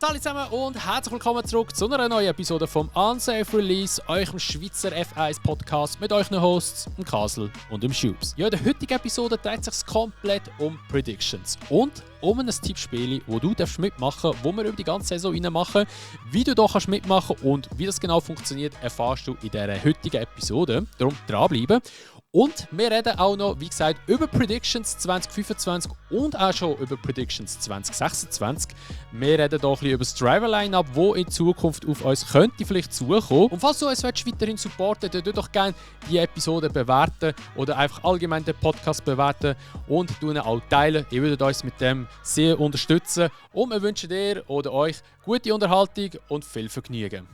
Hallo zusammen und herzlich willkommen zurück zu einer neuen Episode vom Unsafe Release, eurem Schweizer F1-Podcast mit euren Hosts, dem Kasel und dem Schubs. Ja, in der heutigen Episode dreht es sich komplett um Predictions und um ein Tippspiel, wo du mitmachen darfst, wo wir über die ganze Saison rein machen. Wie du da kannst mitmachen und wie das genau funktioniert, erfährst du in dieser heutigen Episode. Darum dranbleiben. Und wir reden auch noch, wie gesagt, über Predictions 2025 und auch schon über Predictions 2026. Wir reden hier ein bisschen über das Driver-Line-Up, das in Zukunft auf uns könnte vielleicht zukommen. Und falls du uns weiterhin supporten willst, dann tu doch gerne die Episode bewerten oder einfach allgemein den Podcast bewerten und ihn auch teilen. Ihr würdet uns mit dem sehr unterstützen. Und wir wünschen dir oder euch gute Unterhaltung und viel Vergnügen.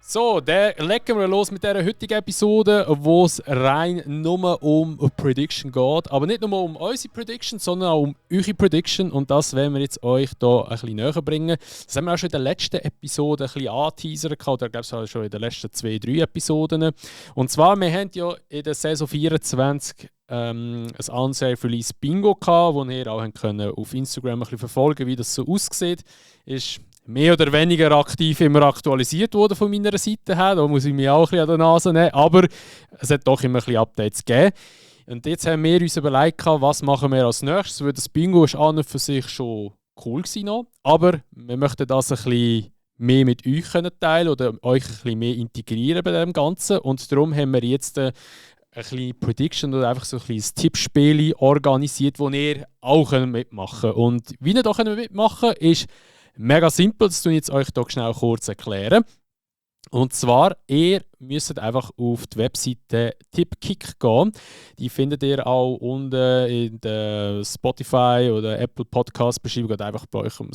So, dann legen wir los mit dieser heutigen Episode, wo es rein nur um Prediction geht. Aber nicht nur um unsere Prediction, sondern auch um eure Prediction. Und das werden wir jetzt euch hier ein bisschen näher bringen. Das haben wir auch schon in der letzten Episode ein bisschen angeteasert, oder ich glaube es schon in den letzten 2-3 Episoden. Und zwar, wir haben ja in der Saison 24 ein Unsafe Release Bingo gehabt, wo ihr auch auf Instagram ein bisschen verfolgen könnt, wie das so aussieht. Ist mehr oder weniger aktiv immer aktualisiert worden von meiner Seite her. Da muss ich mich auch ein bisschen an der Nase nehmen. Aber es hat doch immer ein bisschen Updates gegeben. Und jetzt haben wir uns überlegt, was machen wir als nächstes. Weil das Bingo ist an und für sich schon cool gewesen. Aber wir möchten das ein bisschen mehr mit euch teilen oder euch ein bisschen mehr integrieren bei dem Ganzen. Und darum haben wir jetzt eine kleine Prediction oder einfach so ein kleines Tippspiel organisiert, wo ihr auch mitmachen könnt. Und wie ihr da mitmachen könnt, ist mega simpel, das tue ich jetzt euch hier schnell kurz erklären. Und zwar, ihr müsst einfach auf die Webseite Tipkick gehen. Die findet ihr auch unten in der Spotify oder Apple Podcast Beschreibung oder einfach bei euch im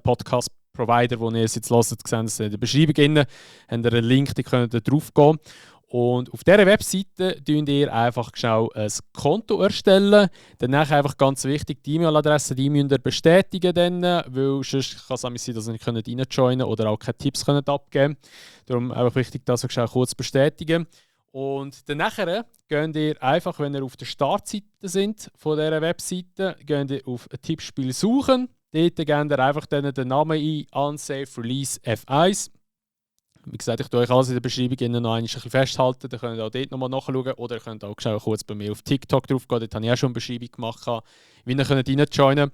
Podcast Provider, wo ihr es jetzt hört, sehen Sie in der Beschreibung drin, habt ihr einen Link, die könnt ihr drauf gehen. Und auf dieser Webseite könnt ihr einfach schnell ein Konto erstellen. Danach einfach ganz wichtig, die E-Mail-Adresse, die müsst ihr bestätigen, weil sonst kann es sein, dass ihr nicht reinjoinen könnt oder auch keine Tipps abgeben könnt. Darum einfach wichtig, das schnell kurz bestätigen. Und danach könnt ihr einfach, wenn ihr auf der Startseite sind von dieser Webseite, könnt ihr auf ein Tippspiel suchen. Dort gebt ihr einfach den Namen ein, Unsafe Release F1. Wie gesagt, ich tue euch alles in der Beschreibung noch ein bisschen festhalten. Dann könnt ihr auch dort nochmal nachschauen. Oder ihr könnt auch kurz bei mir auf TikTok drauf gehen. Dort habe ich auch schon eine Beschreibung gemacht, wie ihr reinjoinen könnt.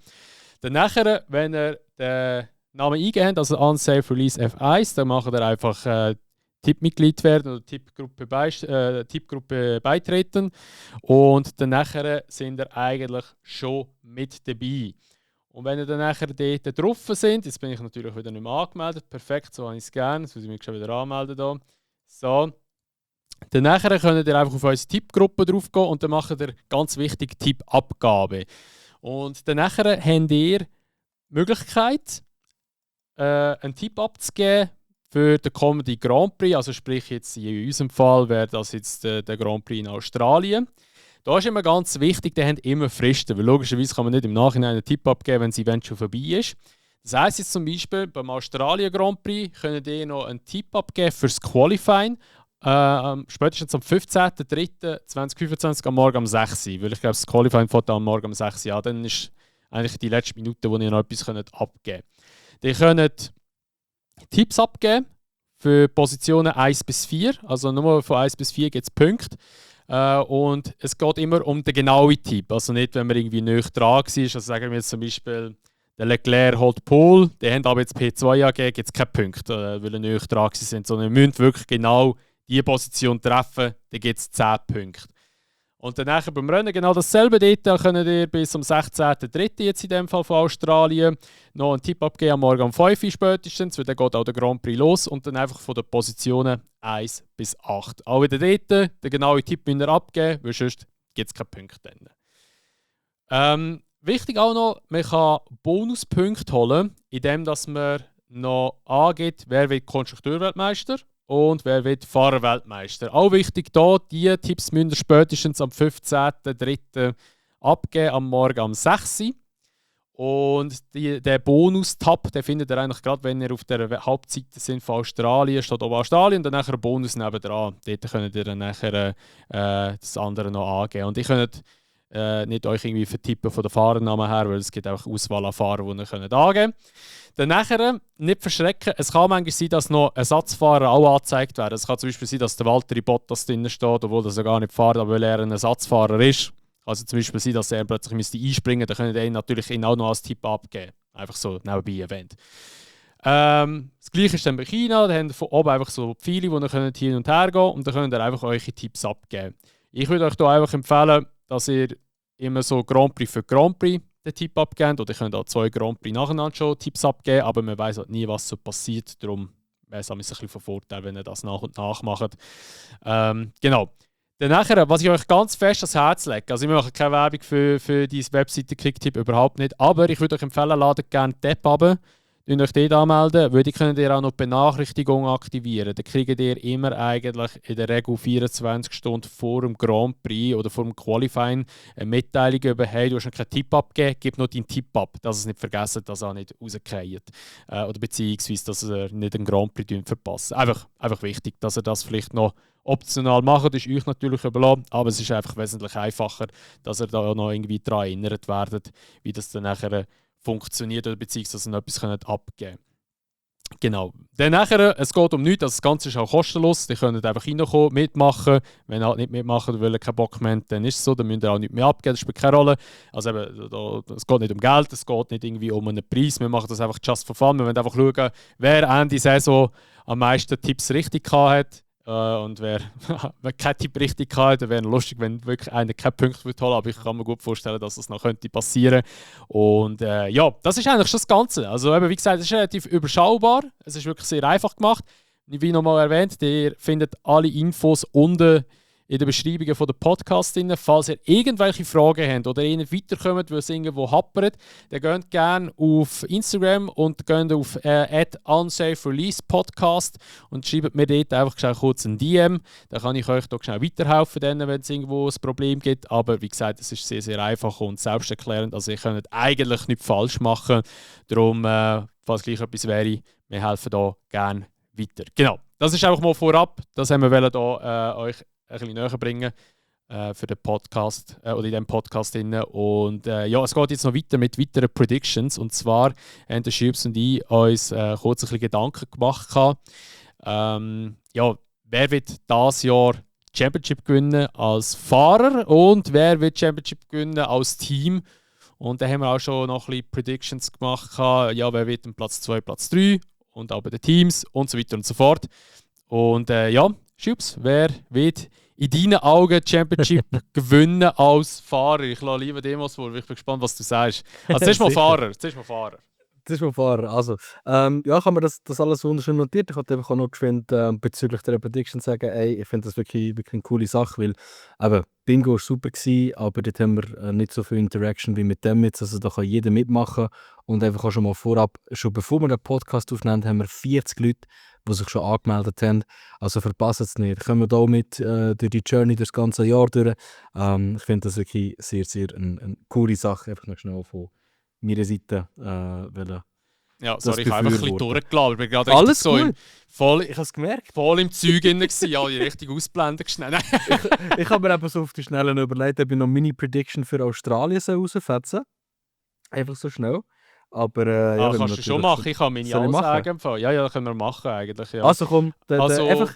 Dann nachher, wenn ihr den Namen eingeben, also Unsafe Release F1, dann macht ihr einfach Tippmitglied werden oder Tippgruppe beitreten. Und dann nachher sind ihr eigentlich schon mit dabei. Und wenn ihr dann nachher dort drauf sind, jetzt bin ich natürlich wieder nicht mehr angemeldet, perfekt, so habe ich es gerne, jetzt muss ich mich schon wieder anmelden hier. So. Dann nachher könnt ihr einfach auf unsere Tippgruppe drauf gehen und dann macht ihr ganz wichtig Tippabgabe. Und dann nachher habt ihr die Möglichkeit, einen Tipp abzugeben für den kommenden Grand Prix, also sprich jetzt in unserem Fall wäre das jetzt der Grand Prix in Australien. Da ist immer ganz wichtig, die haben immer Fristen, weil logischerweise kann man nicht im Nachhinein einen Tipp abgeben, wenn das Event schon vorbei ist. Das heisst jetzt zum Beispiel, beim Australien Grand Prix könnt ihr noch einen Tipp abgeben fürs Qualifying, spätestens am 15.03.2025 am Morgen um 6 Uhr. Weil ich glaube, das Qualifying fängt am Morgen um 6 Uhr an. Dann ist eigentlich die letzte Minute, wo ihr noch etwas abgeben könnt. Ihr könnt Tipps abgeben für Positionen 1 bis 4. Also nur von 1 bis 4 gibt es Punkte. Und es geht immer um den genauen Tipp. Also nicht, wenn man irgendwie näher dran war. Also sagen wir jetzt zum Beispiel, der Leclerc holt Pole, die haben aber jetzt P2 angegeben, gibt es keine Punkte, weil sie näher dran sind. Sondern wir müssen wirklich genau diese Position treffen, dann gibt es 10 Punkte. Und dann beim Rennen genau dasselbe. Dort könnt ihr bis am 16.03. jetzt in dem Fall von Australien noch einen Tipp abgeben, am Morgen um 5 Uhr spätestens, weil dann geht auch der Grand Prix los und dann einfach von den Positionen 1 bis 8. Auch wieder dort, den genauen Tipp müsst ihr abgeben, weil sonst gibt es keine Punkte. Wichtig auch noch, man kann Bonuspunkte holen, indem dass man noch angeht, wer wird Konstrukteurweltmeister und wer wird Fahrerweltmeister. Auch wichtig hier, diese Tipps müsst ihr spätestens am 15.03. abgeben, am Morgen um 6 Uhr. Und der Bonus-Tab, den findet ihr eigentlich gerade, wenn ihr auf der Hauptseite sind von Australien, steht oben Australien und dann nachher ein Bonus nebendran. Dort könnt ihr dann nachher das andere noch angeben. Und ihr könnt nicht euch irgendwie vertippen von den Fahrernamen her, weil es gibt einfach Auswahl an Fahrern, die ihr könnt angeben könnt. Dann nachher nicht verschrecken. Es kann manchmal sein, dass noch Ersatzfahrer auch angezeigt werden. Es kann zum Beispiel sein, dass der Valtteri Bottas drin steht, obwohl er gar nicht fährt, aber weil er ein Ersatzfahrer ist. Also zum Beispiel sein, dass er plötzlich einspringen müsste, dann könnt ihr ihn natürlich auch noch als Tipp abgeben. Einfach so nebenbei erwähnt. Das gleiche ist dann bei China. Da habt ihr von oben einfach so Pfeile, wo ihr hin und her gehen könnt und dann könnt ihr einfach eure Tipps abgeben. Ich würde euch hier einfach empfehlen, dass ihr immer so Grand Prix für Grand Prix den Tipp abgeben. Oder ihr könnt auch 2 Grand Prix nacheinander schon Tipps abgeben, aber man weiß halt nie, was so passiert. Darum wäre es ein bisschen von Vorteil, wenn ihr das nach und nach macht. Genau. Dann nachher, was ich euch ganz fest ans Herz lege, also ich mache keine Werbung für diese Webseite Quicktip, überhaupt nicht, aber ich würde euch empfehlen, ladet gerne die App runter. Könnt euch dort anmelden, weil die könnt ihr auch noch Benachrichtigungen aktivieren. Dann kriegt ihr immer eigentlich in der Regel 24 Stunden vor dem Grand Prix oder vor dem Qualifying eine Mitteilung über «Hey, du hast noch keinen Tipp abgegeben, gib noch deinen Tipp ab», dass ihr es nicht vergessen, dass er nicht rausfällt. Oder beziehungsweise, dass ihr nicht den Grand Prix verpasst. Einfach wichtig, dass ihr das vielleicht noch optional macht, ist euch natürlich überlassen, aber es ist einfach wesentlich einfacher, dass ihr da noch irgendwie daran erinnert werdet, wie das dann nachher funktioniert oder beziehungsweise noch etwas abgeben können. Genau. Dann nachher, es geht um nichts, also das Ganze ist auch kostenlos. Ihr könnt einfach reinkommen, mitmachen. Wenn ihr halt nicht mitmachen, weil ihr keinen Bock mehr habt, dann ist es so, dann müsst ihr auch nichts mehr abgeben, das spielt keine Rolle. Also eben, es geht nicht um Geld, es geht nicht irgendwie um einen Preis, wir machen das einfach just for fun. Wir wollen einfach schauen, wer Ende Saison am meisten Tipps richtig hat. Und wer keinen Tipp richtig hatte, wäre lustig, wenn wirklich einer keine Punkte holen würde. Aber ich kann mir gut vorstellen, dass das noch passieren könnte. Und ja, das ist eigentlich schon das Ganze. Also eben, wie gesagt, es ist relativ überschaubar. Es ist wirklich sehr einfach gemacht. Wie nochmal erwähnt, ihr findet alle Infos unten in den Beschreibungen von der Podcast. Falls ihr irgendwelche Fragen habt oder ihr weiterkommt, weil es irgendwo happert, dann geht gerne auf Instagram und geht auf @unsafereleasepodcast und schreibt mir dort einfach schnell kurz ein DM. Dann kann ich euch schnell weiterhelfen, wenn es irgendwo ein Problem gibt. Aber wie gesagt, es ist sehr, sehr einfach und selbsterklärend. Also ihr könnt eigentlich nichts falsch machen. Darum, falls gleich etwas wäre, wir helfen da gerne weiter. Genau, das ist einfach mal vorab. Das haben wir da euch ein bisschen näher bringen für den Podcast oder in diesem Podcast. Und ja, es geht jetzt noch weiter mit weiteren Predictions. Und zwar haben der Schübs und ich uns kurz ein bisschen Gedanken gemacht. Ja, wer wird dieses Jahr Championship gewinnen als Fahrer und wer wird Championship gewinnen als Team? Und da haben wir auch schon noch ein bisschen Predictions gemacht. Ja, wer wird den Platz 2, Platz 3 und auch bei den Teams und so weiter und so fort. Und ja, Schubs, wer wird in deinen Augen Championship gewinnen als Fahrer? Ich lasse lieber Demos vor, weil ich bin gespannt, was du sagst. Also zuerst mal Fahrer. Das ist mal Fahrer. Also, ja, ich habe mir das alles wunderschön notiert. Ich wollte einfach auch noch geschwind bezüglich der Prediction sagen, ey, ich finde das wirklich eine coole Sache, weil eben, Bingo war super gewesen, aber dort haben wir nicht so viel Interaction wie mit dem jetzt. Also da kann jeder mitmachen und einfach auch schon mal vorab, schon bevor wir den Podcast aufnehmen, haben wir 40 Leute, die sich schon angemeldet haben. Also verpasst es nicht. Kommen wir da mit durch die Journey durch das ganze Jahr durch. Ich finde das wirklich sehr, sehr eine coole Sache. Einfach noch schnell von meiner Seite ja, sorry, ich habe einfach ein bisschen durchgelabert. Ich bin gerade alles so gut. Ich habe es gemerkt. Voll im Zeug drin gewesen, alle richtig ausblenden schnell. Ich habe mir eben so auf die Schnelle überlegt, ob ich noch Mini-Prediction für Australien rausfetzen soll. Einfach so schnell. Aber ja, kannst du schon machen, ich kann meine Ansagen. Ja, können wir machen eigentlich. Ja. Also komm, einfach,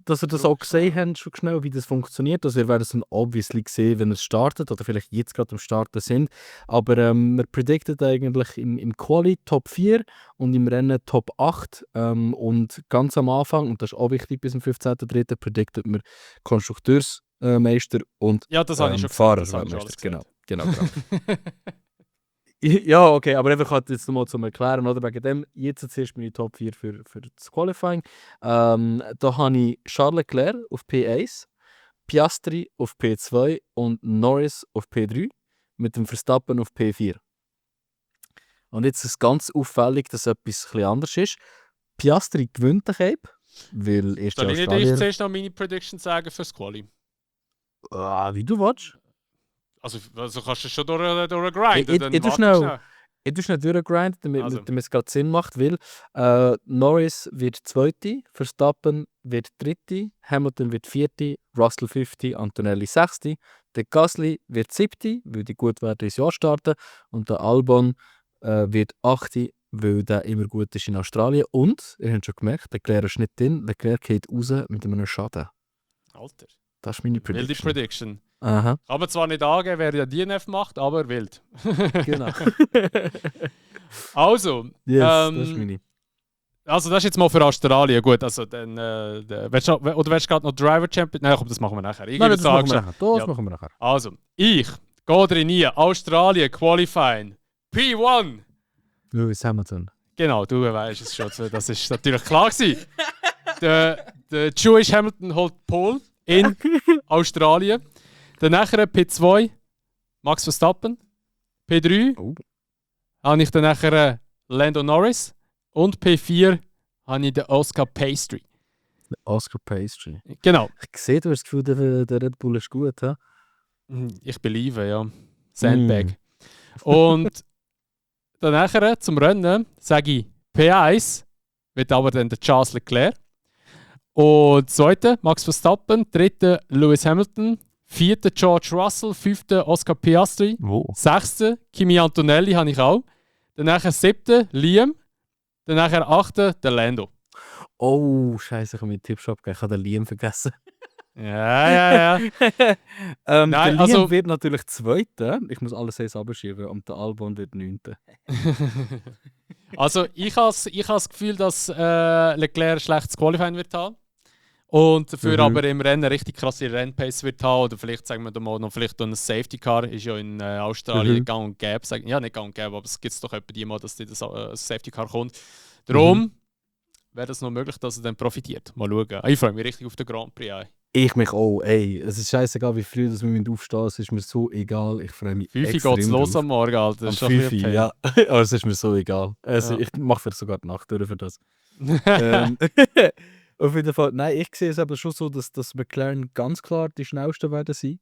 dass ihr das auch gesehen habt, schon schnell, wie das funktioniert. Also ihr werdet es dann obviously sehen, wenn es startet oder vielleicht jetzt gerade am Starten sind. Aber wir predikten eigentlich im Quali Top 4 und im Rennen Top 8. Und ganz am Anfang, und das ist auch wichtig, bis zum 15.3. prediktet wir Konstrukteursmeister und ja, das habe ich schon Fahrerweltmeister. Genau. Ja, okay, aber einfach halt jetzt nochmal zum Erklären, oder? Wegen dem, jetzt zuerst meine Top 4 für das Qualifying. Da habe ich Charles Leclerc auf P1, Piastri auf P2 und Norris auf P3 mit dem Verstappen auf P4. Und jetzt ist es ganz auffällig, dass etwas ein bisschen anders ist. Piastri gewinnt den Cape, weil erst Soll ich nicht zuerst noch meine Prediction sagen fürs Quali? Wie du willst. Also kannst du schon durchgrinden. Ich Ich tue schnell durchgrindet, damit Also. damit es gerade Sinn macht, weil Norris wird Zweite, Verstappen wird Dritte, Hamilton wird Vierte, Russell Fünfte, Antonelli Sechste, der Gasly wird Siebte, weil die gut werden ins Jahr starten, und der Albon wird Achte, weil der immer gut ist in Australien. Und, ihr habt schon gemerkt, Leclerc ist nicht drin, Leclerc geht raus mit einem Schaden. Alter. Das ist meine Wilde Prediction. Prediction. Aha, Kann man zwar nicht angeben, wer ja DNF macht, aber wild. genau. Also, Yes, das ist ähm, meine. also das ist jetzt mal für Australien. Gut, also dann willst du gerade noch Driver Champion? Nein, komm, das machen wir nachher. Ich Nein, würde das machen wir sagen, nachher. Das Ja. machen wir nachher. also, ich gehe trainieren, Australien Qualifying, P1. Lewis Hamilton. Genau, du weißt es schon, das ist natürlich klar gewesen. Der Jewish Hamilton holt Pole in Australien. Dann nachher P2 Max Verstappen. P3 Oh. habe ich dann nachher Lando Norris. Und P4 habe ich den Oscar Piastri. Oscar Piastri. Genau. Ich sehe, du hast das Gefühl, der Red Bull ist gut, hä? Ich believe, ja. Sandbag. Und dann nachher zum Rennen sage ich P1 wird aber dann der Charles Leclerc. Und zweiter Max Verstappen, dritter Lewis Hamilton, vierter George Russell, fünfter Oscar Piastri, Wo? sechster Kimi Antonelli habe ich auch. Dann nachher siebter Liam, dann nachher achter der Lando. Oh, scheiße, ich habe meinen Tipps abgegeben. Ich habe den Liam vergessen. Ja. Der Nein, Liam also- wird natürlich Zweiter. Ich muss alles eins abschieben und der Albon wird Neunter. Also ich habe das Gefühl, dass Leclerc ein schlechtes Qualifying wird haben. Und dafür aber im Rennen richtig krasse Rennpace wird haben. Oder vielleicht sagen wir mal noch vielleicht ein Safety Car. Ist ja in Australien gang und gäbe. Ja, nicht gang und gäbe, aber es gibt doch etwa die mal, dass das Safety Car kommt. Darum wäre es noch möglich, dass er dann profitiert. Mal schauen. Ich freue mich richtig auf den Grand Prix. Ich mich auch, ey. Es ist scheißegal, wie früh dass wir aufstehen müssen. Es ist mir so egal. Ich freue mich 5 extrem geht es los drauf. am Morgen, Alter. Das ist Am schon 5 okay. ja. Aber es ist mir so egal. Also, Ja. ich mache vielleicht sogar die Nacht durch für das. Auf jeden Fall, nein, ich sehe es aber schon so, dass McLaren ganz klar die schnellsten werden sein.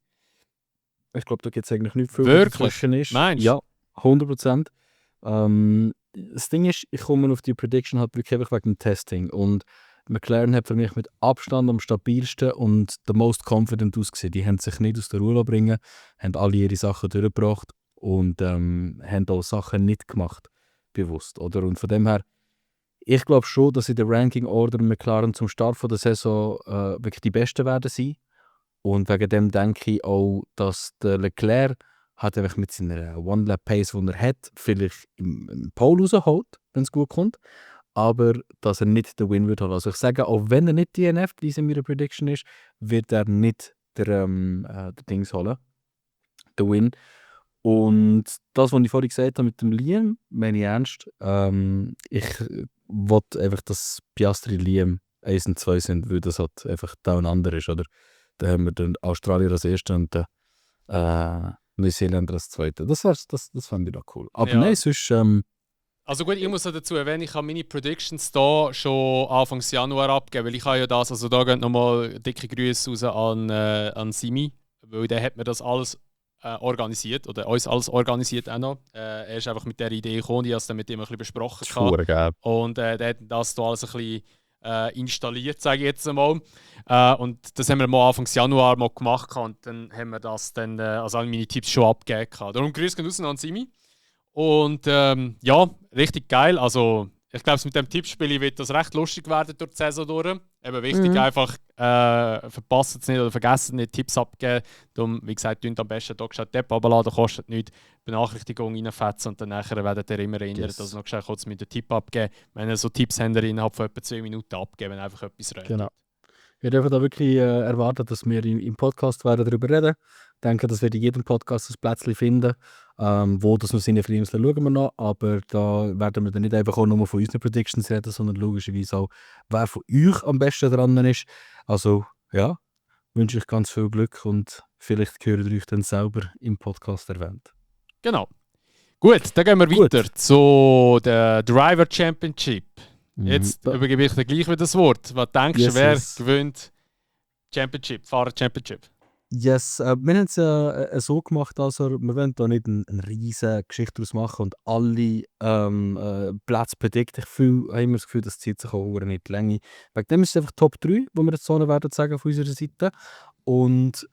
Ich glaube, da gibt es eigentlich nicht viel, Wirklich? dazwischen ist. Meinst du? Ja, 100%. Das Ding ist, ich komme auf die Prediction halt wirklich einfach wegen dem Testing. Und McLaren hat für mich mit Abstand am stabilsten und der most confident ausgesehen. Die haben sich nicht aus der Ruhe bringen, haben alle ihre Sachen durchgebracht und haben auch Sachen nicht gemacht, bewusst. Oder? Und von dem her, ich glaube schon, dass in der Ranking-Order McLaren zum Start von der Saison wirklich die Besten werden sein. Und wegen dem denke ich auch, dass der Leclerc hat einfach mit seiner One-Lap-Pace, die er hat, vielleicht im Pole rausholt, wenn es gut kommt. Aber dass er nicht den Win wird haben. Also ich sage, auch wenn er nicht DNF, wie es in meiner Prediction ist, wird er nicht der Dings holen. Den Win. Und das, was ich vorhin gesagt habe mit dem Liam, meine ich ernst. Ich wollte einfach, dass Piastri Liam 1 und 2 sind, weil das halt einfach down-under ist, oder? Da haben wir den Australier als Ersten und den Neuseeländer als Zweiten. Das fand ich doch cool. Aber Ja. nein, sonst... Also gut, ich muss auch dazu erwähnen, ich habe meine Predictions da schon Anfang Januar abgegeben, weil ich habe ja das, also da gehen nochmal dicke Grüße raus an Simi, weil der hat mir das alles organisiert, oder uns alles organisiert auch noch. Er ist einfach mit der Idee gekommen, ich habe es dann mit ihm ein bisschen besprochen. gehabt. Und der hat das da alles ein bisschen installiert, sage ich jetzt einmal. Und das haben wir mal Anfang Januar mal gemacht und dann haben wir das dann, also alle meine Tipps schon abgegeben. Darum Grüße gehen raus an Simi. Und ja, richtig geil. Also, ich glaube, mit dem Tippspiel wird das recht lustig werden durch die Saison durch. Eben wichtig, einfach verpasst es nicht oder vergessen nicht, Tipps abgeben. Darum, wie gesagt, tönt am besten hier die App abladen, kostet nichts. Benachrichtigung reinfetzen und dann nachher werdet ihr immer erinnern, Yes. dass ihr noch schnell kurz mit dem Tipp abgeben. Wenn ihr so Tipps habt, innerhalb von etwa 2 Minuten abgeben, wenn einfach etwas redet. Genau. Wir dürfen da wirklich erwarten, dass wir im Podcast werden darüber reden. Ich denke, dass wir in jedem Podcast ein Plätzchen finden. Wo das noch Sinn für uns, schauen wir noch. Aber da werden wir dann nicht einfach auch nur von unseren Predictions reden, sondern logischerweise auch, wer von euch am besten dran ist. Also, ja, wünsche ich ganz viel Glück und vielleicht hören ihr euch dann selber im Podcast erwähnt. Genau. Gut, dann gehen wir Gut. weiter zu der Driver Championship. Jetzt Mhm. übergebe ich dir gleich wieder das Wort. Was denkst du, Yes, wer yes. gewinnt Championship, Fahrer Championship? Yes, wir haben es ja so gemacht, also wir wollen da nicht eine riesige Geschichte daraus machen und alle Plätze bedeckt. Habe immer das Gefühl, das zieht sich auch nicht die Länge. Wegen dem ist es einfach Top 3, wo wir jetzt so werden sagen von unserer Seite. Und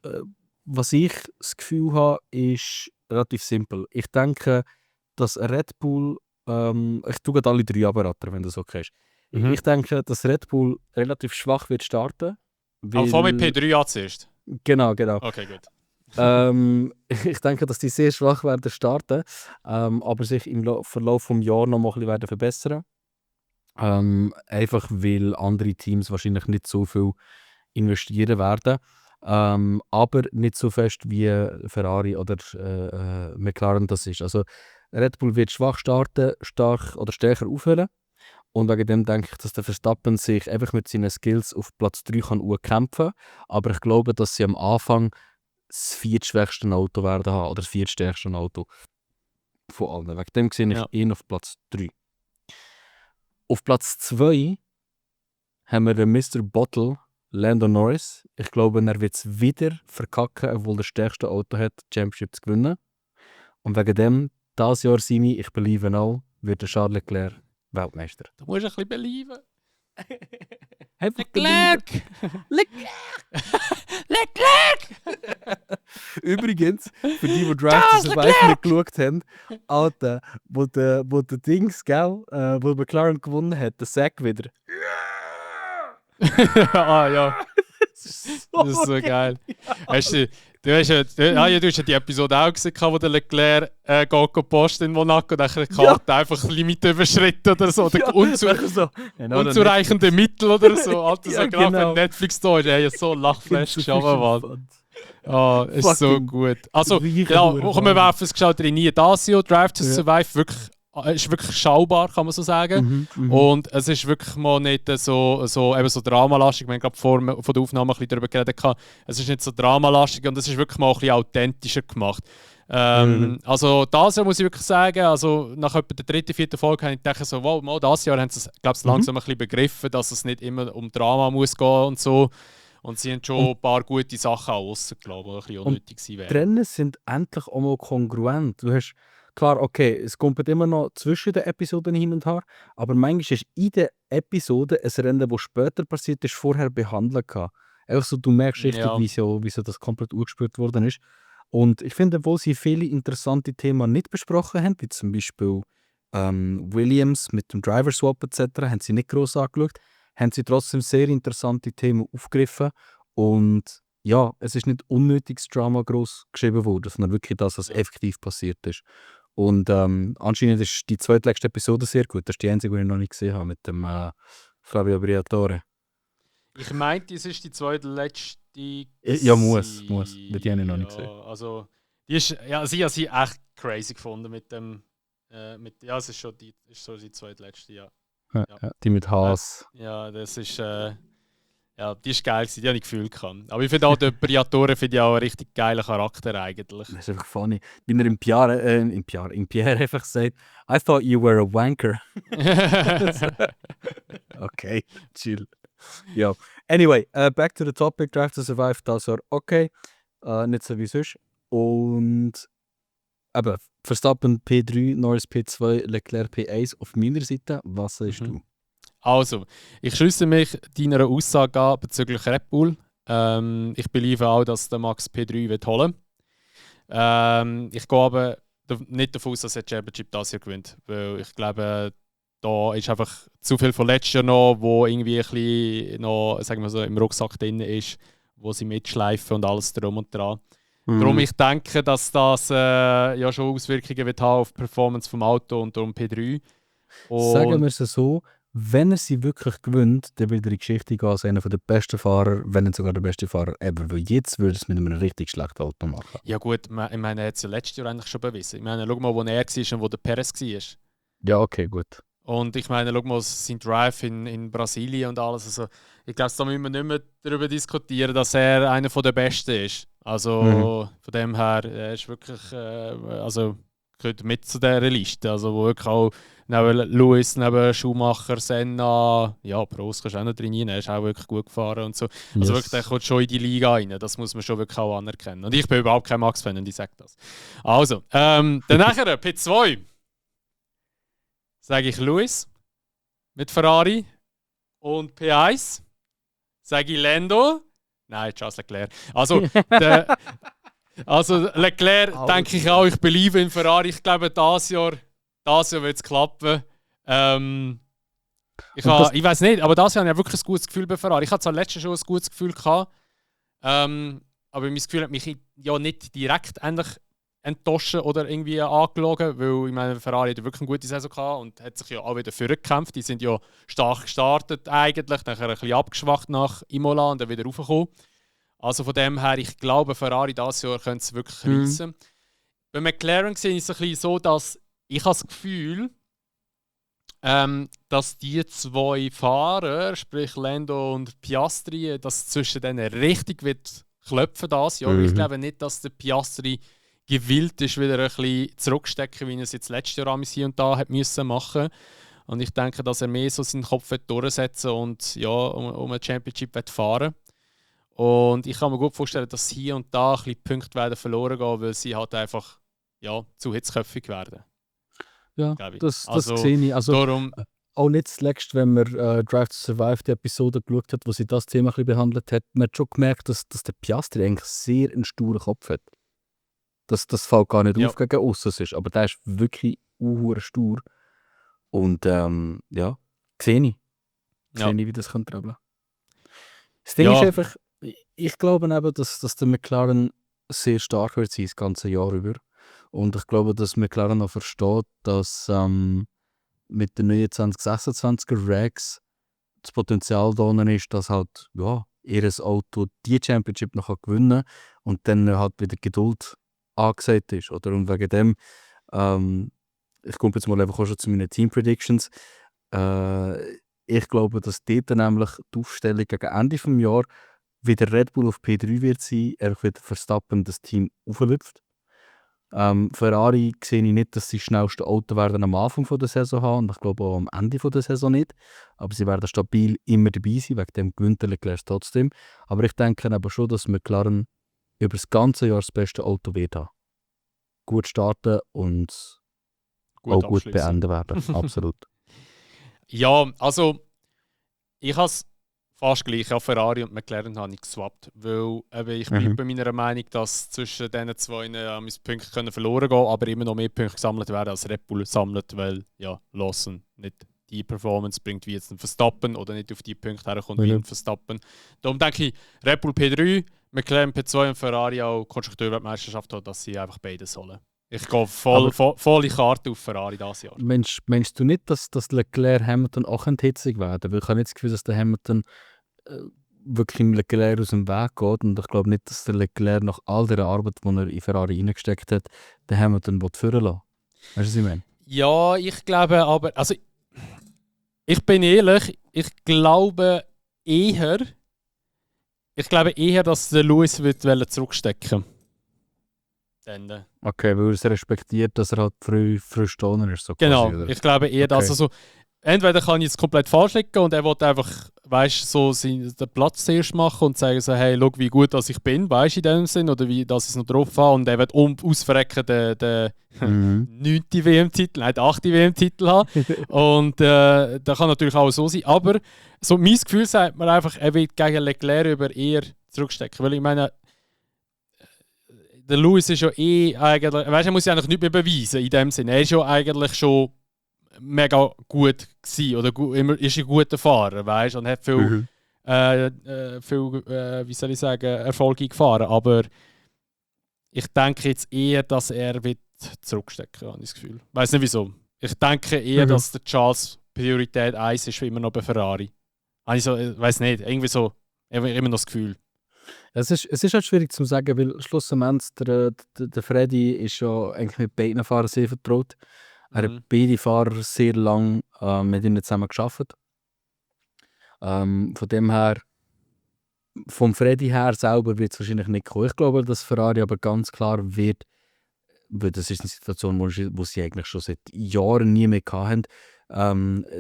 was ich das Gefühl habe, ist relativ simpel. Ich denke, dass Red Bull, ich tue gerade alle drei abraten, wenn das okay ist. Mhm. Ich denke, dass Red Bull relativ schwach wird starten. Aber vor mit Weil, P3 an zuerst. genau. Okay, gut. Ich denke, dass die sehr schwach werden starten, aber sich im Verlauf des Jahres noch mal ein bisschen werden verbessern. Einfach weil andere Teams wahrscheinlich nicht so viel investieren werden, aber nicht so fest wie Ferrari oder McLaren das ist. Also Red Bull wird schwach starten, stark oder stärker aufhören. Und wegen dem denke ich, dass der Verstappen sich einfach mit seinen Skills auf Platz 3 kann kämpfen kann. Aber ich glaube, dass sie am Anfang das viertschwächste Auto werden haben oder das viertstärkste Auto von allen. Wegen dem sehe ich Ja. ihn auf Platz 3. Auf Platz 2 haben wir den Mr. Bottle, Lando Norris. Ich glaube, er wird es wieder verkacken, obwohl er das stärkste Auto hat, die Championship zu gewinnen. Und wegen dem, dieses Jahr Simi, ich believe auch, wird der Charles Leclerc Weltmeister. Du musst ein bisschen belieben. Einfach Leclerc! Übrigens, für die Drive to Survive nicht geschaut haben, Alter, wo der Dings, gell, wo McLaren gewonnen hat, der Sack wieder. Ah ja, Das ist das ist so geil. Hast du hast ja die Episode auch gesehen, wo der Leclerc geht posten in Monaco und dann die Karte einfach ein Limit überschritten oder so. Oder unzureichende Mittel oder so. Alter, so genau, wenn Netflix da ist, ey, so Lachflash geschaffen, Mann. Ah, ist so gut. Also, genau, wir werfen es geschaut rein. Das Jahr Drive to Survive ist wirklich schaubar, kann man so sagen. Und es ist wirklich mal nicht so dramalastig. Wir haben gerade vor der Aufnahme ein bisschen darüber geredet. Es ist nicht so dramalastig und es ist wirklich mal ein bisschen authentischer gemacht. Also das Jahr muss ich wirklich sagen, also nach etwa der dritten, vierten Folge habe ich gedacht, so, wow, mal das Jahr haben sie es langsam ein bisschen begriffen, dass es nicht immer um Drama muss gehen und so. Und sie haben schon ein paar gute Sachen auch rausgelassen, die ein bisschen unnötig wären. Die Rennen sind endlich auch mal kongruent. Du hast, klar, okay, es kommt immer noch zwischen den Episoden hin und her, aber manchmal ist in der Episode ein Rennen, das später passiert ist, vorher behandelt. Einfach so, du merkst richtig, wieso das komplett urgespürt worden ist. Und ich finde, obwohl sie viele interessante Themen nicht besprochen haben, wie zum Beispiel Williams mit dem Driver Swap etc., haben sie nicht gross angeschaut, haben sie trotzdem sehr interessante Themen aufgegriffen. Und ja, es ist nicht unnötiges Drama gross geschrieben worden, sondern wirklich das, was effektiv passiert ist. Und anscheinend ist die zweitletzte Episode sehr gut. Das ist die einzige, die ich noch nicht gesehen habe, mit dem Fabio Briatore. Ich meinte, es ist die zweitletzte. Ja, muss. Die habe ich noch nicht gesehen. Also, sie hat sie echt crazy gefunden mit dem. Es ist schon die zweitletzte, ja. Ja. Die mit Haas. Ja, das ist. Die ist geil gewesen, die habe ich Gefühl gehabt. Aber ich finde auch, der Briatore finde ich auch einen richtig geilen Charakter eigentlich. Das ist einfach funny. Wie er im Pierre einfach sagt, I thought you were a wanker. Okay, chill. Ja. Anyway, back to the topic. Drive to Survive, das war okay. Nicht so wie sonst. Und eben, Verstappen P3, Norris P2, Leclerc P1 auf meiner Seite. Was sagst du? Also, ich schließe mich deiner Aussage an bezüglich Red Bull. Ich believe auch, dass der Max P3 wird holen. Ich gehe aber nicht davon aus, dass er die Championship das Jahr gewinnt. Weil ich glaube, da ist einfach zu viel von letztes Jahr noch, wo irgendwie ein bisschen noch, sagen wir so, im Rucksack drin ist, wo sie mitschleifen und alles drum und dran. Darum ich denke, dass das schon Auswirkungen wird haben auf die Performance vom Auto und darum P3. Und sagen wir es so, wenn er sie wirklich gewinnt, dann wird er die Geschichte gehen als einer der besten Fahrer, wenn nicht sogar der beste Fahrer ever. Weil jetzt würde es mit einem richtig schlechten Auto machen. Ja gut, ich meine, er hat es ja letztes Jahr eigentlich schon bewiesen. Ich meine, schau mal, wo er war und wo der Perez war. Ja, okay, gut. Und ich meine, schau mal, sein Drive in Brasilien und alles. Also, ich glaube, da müssen wir nicht mehr darüber diskutieren, dass er einer der Besten ist. Also von dem her, er ist wirklich, gehört mit zu dieser Liste. Also wo wirklich auch neben Lewis, neben Schumacher, Senna, ja, Prost kannst du auch noch drin rein, er ist auch wirklich gut gefahren und so. Also wirklich, der kommt schon in die Liga rein, das muss man schon wirklich auch anerkennen. Und ich bin überhaupt kein Max-Fan und ich sage das. Also, dann nachher, P2, sage ich Lewis mit Ferrari und P1 sage ich Lando. Nein, Charles Leclerc. Also Leclerc denke ich auch, ich beliebe in Ferrari. Ich glaube, dieses Jahr wird es klappen. Ich weiß nicht, aber dieses Jahr habe ich wirklich ein gutes Gefühl bei Ferrari. Ich hatte zwar letztes Jahr schon ein gutes Gefühl gehabt, aber mein Gefühl hat mich ja nicht direkt enttäuscht oder irgendwie angelogen, weil ich meine, Ferrari hat wirklich eine gute Saison gehabt und hat sich ja auch wieder vorgekämpft. Die sind ja stark gestartet eigentlich, nachher ein bisschen abgeschwacht nach Imola und dann wieder raufgekommen. Also von dem her, ich glaube, Ferrari dieses Jahr könnte es wirklich reissen. Bei McLaren sehe ich es ein bisschen so, dass ich das Gefühl dass die zwei Fahrer, sprich Lando und Piastri, dass zwischen denen richtig wird klopfen das Jahr. Ich glaube nicht, dass der Piastri gewillt ist, wieder ein bisschen zurückstecken, wie er es jetzt letztes Jahr hier und da hat müssen machen. Und ich denke, dass er mehr so seinen Kopf durchsetzen und ja, um ein Championship fahren. Und ich kann mir gut vorstellen, dass hier und da ein bisschen Punkte werden verloren gehen, weil sie halt einfach zu hitzköpfig werden. Ja, das sehe ich. Also, darum, auch nicht zuletzt, wenn man Drive to Survive die Episode geschaut hat, wo sie das Thema ein bisschen behandelt hat, man hat schon gemerkt, dass der Piastri eigentlich sehr einen sturen Kopf hat. Das fällt gar nicht auf gegen Ausses ist, aber der ist wirklich stur. Und ja, sehe ich. Sehe ich, wie das könnte tragen. Das Ding ist einfach, ich glaube eben, dass der McLaren sehr stark wird sein, das ganze Jahr über. Und ich glaube, dass McLaren auch versteht, dass mit den neuen 2026er Regs das Potenzial da ist, dass halt ihr Auto die Championship noch gewinnen kann und dann halt wieder Geduld angesagt ist. Oder? Und wegen dem, ich komme jetzt mal einfach auch schon zu meinen Team Predictions. Ich glaube, dass dort nämlich die Aufstellung gegen Ende des Jahres wieder Red Bull auf P3 wird sein, er wird Verstappen das Team auflüpft. Ferrari sehe ich nicht, dass sie das schnellste Auto werden am Anfang der Saison haben und ich glaube auch am Ende der Saison nicht. Aber sie werden stabil immer dabei sein, wegen dem gewinnt Leclerc trotzdem. Aber ich denke aber schon, dass McLaren über das ganze Jahr das beste Auto wird haben. Gut starten und auch gut beenden werden. Absolut. Ja, also ich habe es fast gleich. Auch Ferrari und McLaren habe ich geswappt. Weil ich bleibe bei meiner Meinung, dass zwischen diesen zwei Punkte verloren gehen, aber immer noch mehr Punkte gesammelt werden als Red Bull sammelt, weil Lawson nicht die Performance bringt wie jetzt ein Verstappen oder nicht auf die Punkte herkommt wie ein Verstappen. Darum denke ich, Red Bull P3, McLaren P2 und Ferrari auch Konstrukteurweltmeisterschaft hat, dass sie einfach beides holen. Ich gehe volle Karte auf Ferrari dieses Jahr. Meinst du nicht, dass Leclerc Hamilton auch hitzig werden? Weil ich habe nicht das Gefühl, dass der Hamilton wirklich im Leclerc aus dem Weg geht. Und ich glaube nicht, dass der Leclerc nach all der Arbeit, die er in Ferrari reingesteckt hat, den Hamilton führen lassen. Weißt du, was ich meine? Ja, ich glaube aber... Also, ich bin ehrlich, ich glaube eher, dass der Lewis wird zurückstecken. Dann. Okay, weil er es respektiert, dass er halt früh stoßen ist. So genau, quasi, ich glaube eher, dass er so... Entweder kann ich es komplett falsch liegen und er will einfach, den Platz zuerst machen und sagen so, hey, schau, wie gut dass ich bin, weißt du, in dem Sinn, oder wie, dass ich es noch drauf habe. Und er wird ausverrecken den 9. WM-Titel, nein, den 8. WM-Titel haben. Und das kann natürlich auch so sein. Aber so mein Gefühl sagt mir einfach, er wird gegen Leclerc eher zurückstecken. Weil ich meine, der Lewis ist ja eigentlich, weißt du, er muss ja eigentlich nichts mehr beweisen in dem Sinn. Er ist ja eigentlich schon mega gut gewesen, oder ist ein guter Fahrer, weißt, und hat viel, wie soll ich sagen, Erfolge gefahren. Aber ich denke jetzt eher, dass er wird zurückstecken, habe ich das Gefühl. Ich weiß nicht wieso. Ich denke eher, dass der Charles Priorität 1 ist, wie immer noch bei Ferrari. Also, ich weiß nicht, irgendwie so, immer noch das Gefühl. Es ist halt schwierig zu sagen, weil schlussendlich der Freddy ist ja eigentlich mit beiden Fahrern sehr vertraut. Er hat beide Fahrer sehr lange mit ihnen zusammen gearbeitet. Von dem her, vom Freddy her selber wird es wahrscheinlich nicht kommen. Ich glaube, dass Ferrari aber ganz klar wird weil das ist eine Situation, wo sie eigentlich schon seit Jahren nie mehr hatten.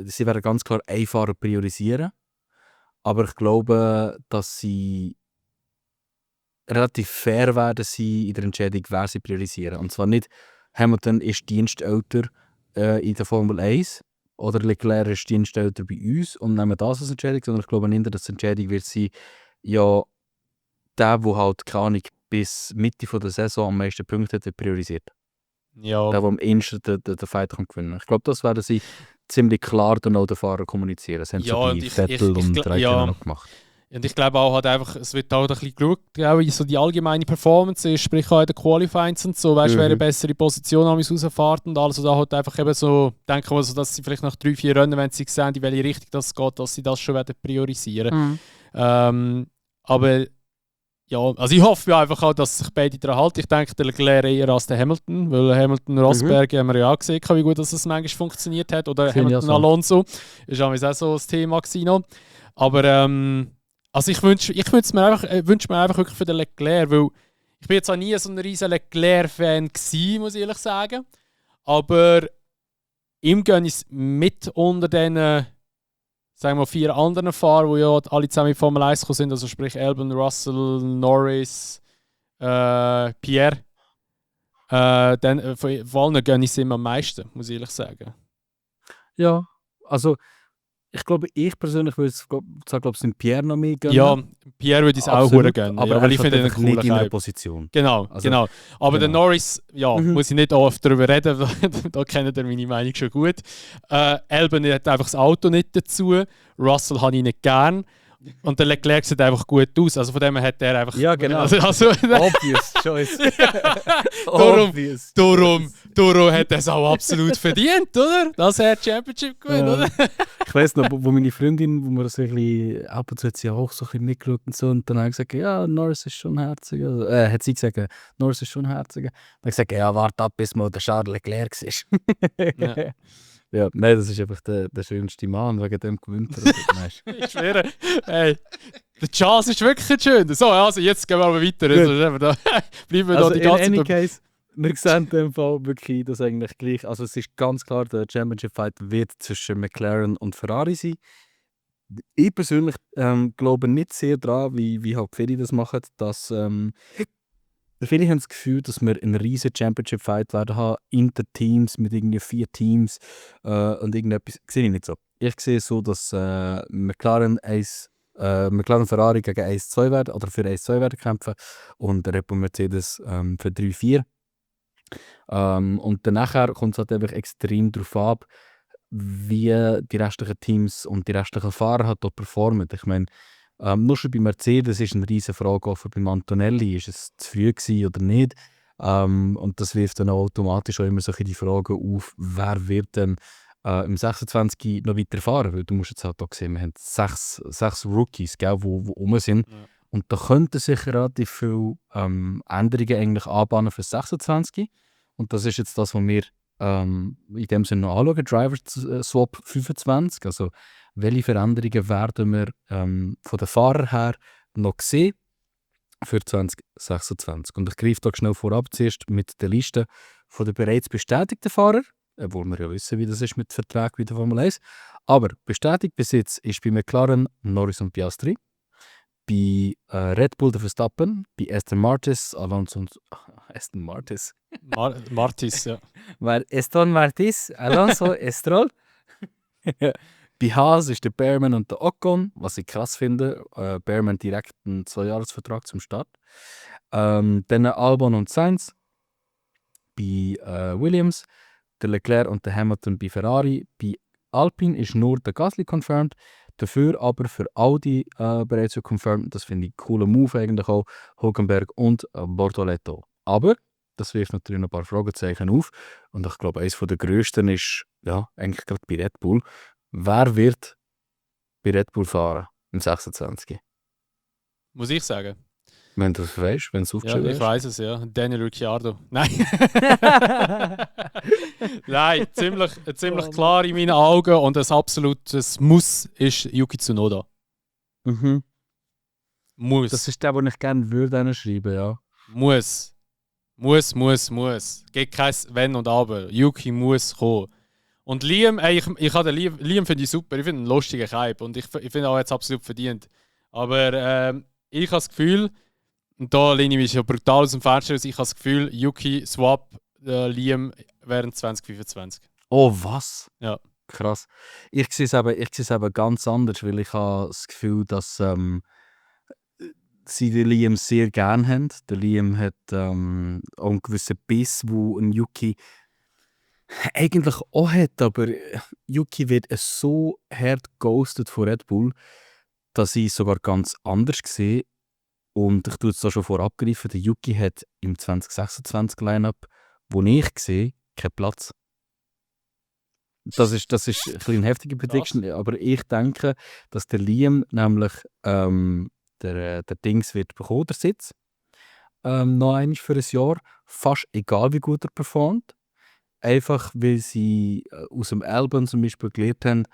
Sie werden ganz klar einen Fahrer priorisieren, aber ich glaube, dass sie relativ fair werden sein in der Entscheidung, wer sie priorisieren. Und zwar nicht, Hamilton ist dienstälter in der Formel 1 oder Leclerc ist dienstälter bei uns und nehmen das als Entscheidung, sondern ich glaube nicht, dass die Entscheidung wird sein, ja, der halt, keine Ahnung, bis Mitte der Saison am meisten Punkte hat, wird priorisiert. Ja. Der am ehesten den Fight kann gewinnen. Ich glaube, das werden sie ziemlich klar dann auch den Fahrer kommunizieren. Das haben Ja, so und bei Vettel und Raikkonen ja. noch gemacht. Und ich glaube auch, halt einfach, es wird auch ein bisschen geschaut, wie so die allgemeine Performance ist, sprich auch in den Qualifyings und so, weißt du, wer eine bessere Position am rausfährt und alles. Und da halt einfach eben so, denken wir so, dass sie vielleicht nach 3-4 Rennen, wenn sie sehen, in welche Richtung das geht, dass sie das schon werden priorisieren. Aber ja, also ich hoffe einfach auch, dass sich beide daran halten. Ich denke, der Leclerc eher als der Hamilton, weil Hamilton-Rosberg haben wir ja auch gesehen, wie gut das manchmal funktioniert hat. Oder Hamilton-Alonso, ist auch so das Thema gewesen noch. Aber also ich wünsche mir einfach wirklich für den Leclerc, weil ich bin jetzt auch nie so ein riesen Leclerc-Fan gewesen, muss ich ehrlich sagen. Aber ihm gönne ich es mit unter den, sagen wir, 4 anderen Fahrern, die ja alle zusammen in Formel 1 gekommen sind, also sprich Albon, Russell, Norris, Pierre. Dann von allen gönne ich es ihm am meisten, muss ich ehrlich sagen. Ja, also ich glaube, ich persönlich würde sagen, sind Pierre noch mehr gönnen. Ja, Pierre würde ich es auch gönnen. Aber ja, weil ich finde ihn cool. Nicht in einer Position. Genau, also, genau. Aber der Norris, ja, muss ich nicht oft darüber reden, da kennt ihr meine Meinung schon gut. Albon hat einfach das Auto nicht dazu. Russell habe ich nicht gern. Und der Leclerc sieht einfach gut aus. Also von dem her hat er einfach... Ja, genau. Also, Obvious choice. Darum hat er es auch absolut verdient, oder? Dass er die Championship gewinnt, oder? Ich weiss noch, wo meine Freundin, wo wir das ein bisschen, ab und zu hat sie auch so ein bisschen mitgeschaut und so, und dann hat gesagt, ja, Norris ist schon herzig. Also, hat sie gesagt, Norris ist schon herzig. Dann hat sie gesagt, ja, warte ab, bis mal der Charles Leclerc ist. Ja. Ja, nein, das ist einfach der schönste Mann, wegen dem gewinnt er. Ich schwöre, hey, der Charles ist wirklich schön. So, also jetzt gehen wir aber weiter. Also, bleiben wir also da die ganze in any case, wir sehen in dem Fall wirklich, dass eigentlich gleich, also es ist ganz klar, der Championship Fight wird zwischen McLaren und Ferrari sein. Ich persönlich glaube nicht sehr daran, wie halt viele das machen, dass viele haben das Gefühl, dass wir einen riesen Championship-Fight werden haben, Inter-Teams mit irgendwie 4 Teams und irgendetwas. Sehe ich nicht so. Ich sehe es so, dass McLaren Ferrari gegen 1-2 werden, oder für 1-2 werden kämpfen und Red Bull Mercedes für 3-4. Und danach kommt es halt einfach extrem darauf ab, wie die restlichen Teams und die restlichen Fahrer halt dort performen. Ich meine, nur schon bei Mercedes ist eine riesige Frage offen beim Antonelli. Ist es zu früh gewesen oder nicht? Und das wirft dann auch automatisch auch immer solche die Frage auf, wer wird denn im 26 noch weiter fahren? Weil du musst jetzt halt auch sehen, wir haben 6 Rookies, die rum sind. Ja. Und da könnten sich relativ viele Änderungen eigentlich anbahnen für 26. Und das ist jetzt das, was wir in dem Sinne noch anschauen. Driver Swap 25. Also welche Veränderungen werden wir von den Fahrern her noch sehen für 2026? Und ich greife da schnell vorab zuerst mit der Liste von den bereits bestätigten Fahrer, obwohl wir ja wissen, wie das ist mit Verträgen wie der Formel 1. Aber bestätigt bis jetzt ist bei McLaren Norris und Piastri, bei Red Bull der Verstappen, bei Aston Martis, Alonso und Aston Martis. Martis, ja. Weil Aston Martis, Alonso, Stroll. Bei Haas ist der Bearman und der Ocon, was ich krass finde. Bearman direkt einen 2-Jahres-Vertrag zum Start. Dann Albon und Sainz bei Williams, der Leclerc und der Hamilton bei Ferrari. Bei Alpine ist nur der Gasly confirmed, dafür aber für Audi bereits confirmed. Das finde ich einen coolen Move eigentlich auch. Hülkenberg und Bortoleto. Aber das wirft natürlich noch ein paar Fragezeichen auf. Und ich glaube, eines der grössten ist ja eigentlich gerade bei Red Bull. Wer wird bei Red Bull fahren im 26? Muss ich sagen. Wenn du es weißt, wenn es aufgeschrieben ist. Ja, ich weiß es, ja. Daniel Ricciardo. Nein. Nein, ziemlich klar in meinen Augen und ein absolutes Muss ist Yuki Tsunoda. Mhm. Muss. Das ist der, den ich gerne würde schreiben, ja. Muss. Muss. Geht kein Wenn und Aber. Yuki muss kommen. Und Liam, ich habe Liam finde ich super. Ich finde ihn einen lustigen Hype und ich finde auch jetzt absolut verdient. Aber ich habe das Gefühl, und da lehne ich mich schon brutal aus dem Fenster aus, ich habe das Gefühl, Yuki swap Liam während 2025. Oh, was? Ja. Krass. Ich sehe es eben ganz anders, weil ich habe das Gefühl, dass sie den Liam sehr gerne haben. Der Liam hat auch einen gewissen Biss, wo ein Yuki eigentlich auch hat, aber Yuki wird so hart ghostet von Red Bull, dass ich es sogar ganz anders sehe. Und ich tue es da schon vorab greifen, der Yuki hat im 2026-Line-Up, wo ich sehe, keinen Platz. Das ist ein bisschen eine heftige Prediction, aber ich denke, dass der Liam nämlich der Dings wird bekommen, der Sitz, noch einmal für ein Jahr, fast egal wie gut er performt. Einfach weil sie aus dem Album zum Beispiel gelernt haben,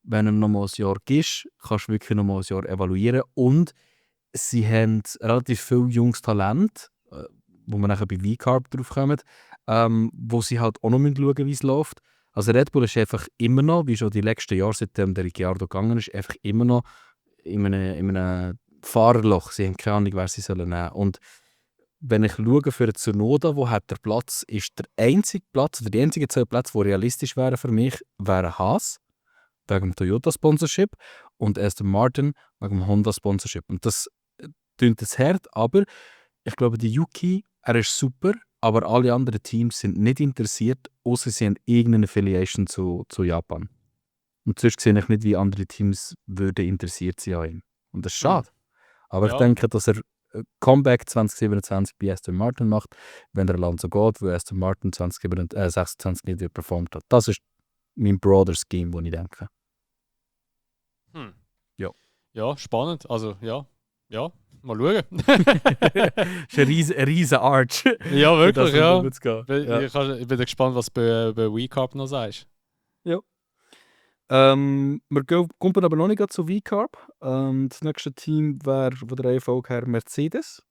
wenn du noch mal ein Jahr gibst, kannst du wirklich noch mal ein Jahr evaluieren. Und sie haben relativ viel junges Talent, wo wir nachher bei V-Carb drauf kommen, wo sie halt auch noch schauen müssen, wie es läuft. Also Red Bull ist einfach immer noch, wie schon die letzten Jahre, seitdem der Ricciardo gegangen ist, einfach immer noch in einem Fahrerloch. Sie haben keine Ahnung, wer sie sollen nehmen. Und wenn ich schaue für Tsunoda, wo hat der Platz, ist der einzige Platz, oder die einzigen 2 Plätze, die realistisch wären für mich, wären Haas, wegen dem Toyota-Sponsorship, und Aston Martin, wegen dem Honda-Sponsorship. Und das klingt jetzt hart, aber ich glaube, der Yuki, er ist super, aber alle anderen Teams sind nicht interessiert, außer sie haben irgendeine Affiliation zu Japan. Und sonst sehe ich nicht, wie andere Teams würden interessiert sein an ihm. Und das ist schade. Aber ich denke, dass er Comeback 2027 bei Aston Martin macht, wenn der Alonso geht, wo Aston Martin 2026 nicht wieder performt hat. Das ist mein broader Scheme, den ich denke. Ja. Ja, spannend. Also, ja, mal schauen. Das ist ein riesen Arch. Ja, wirklich, ja. Ja. Ich bin gespannt, was du bei WeCarb noch sagst. Ja. Wir kommen aber noch nicht zu V-Carb. Das nächste Team wäre von der Reihenfolge her Mercedes.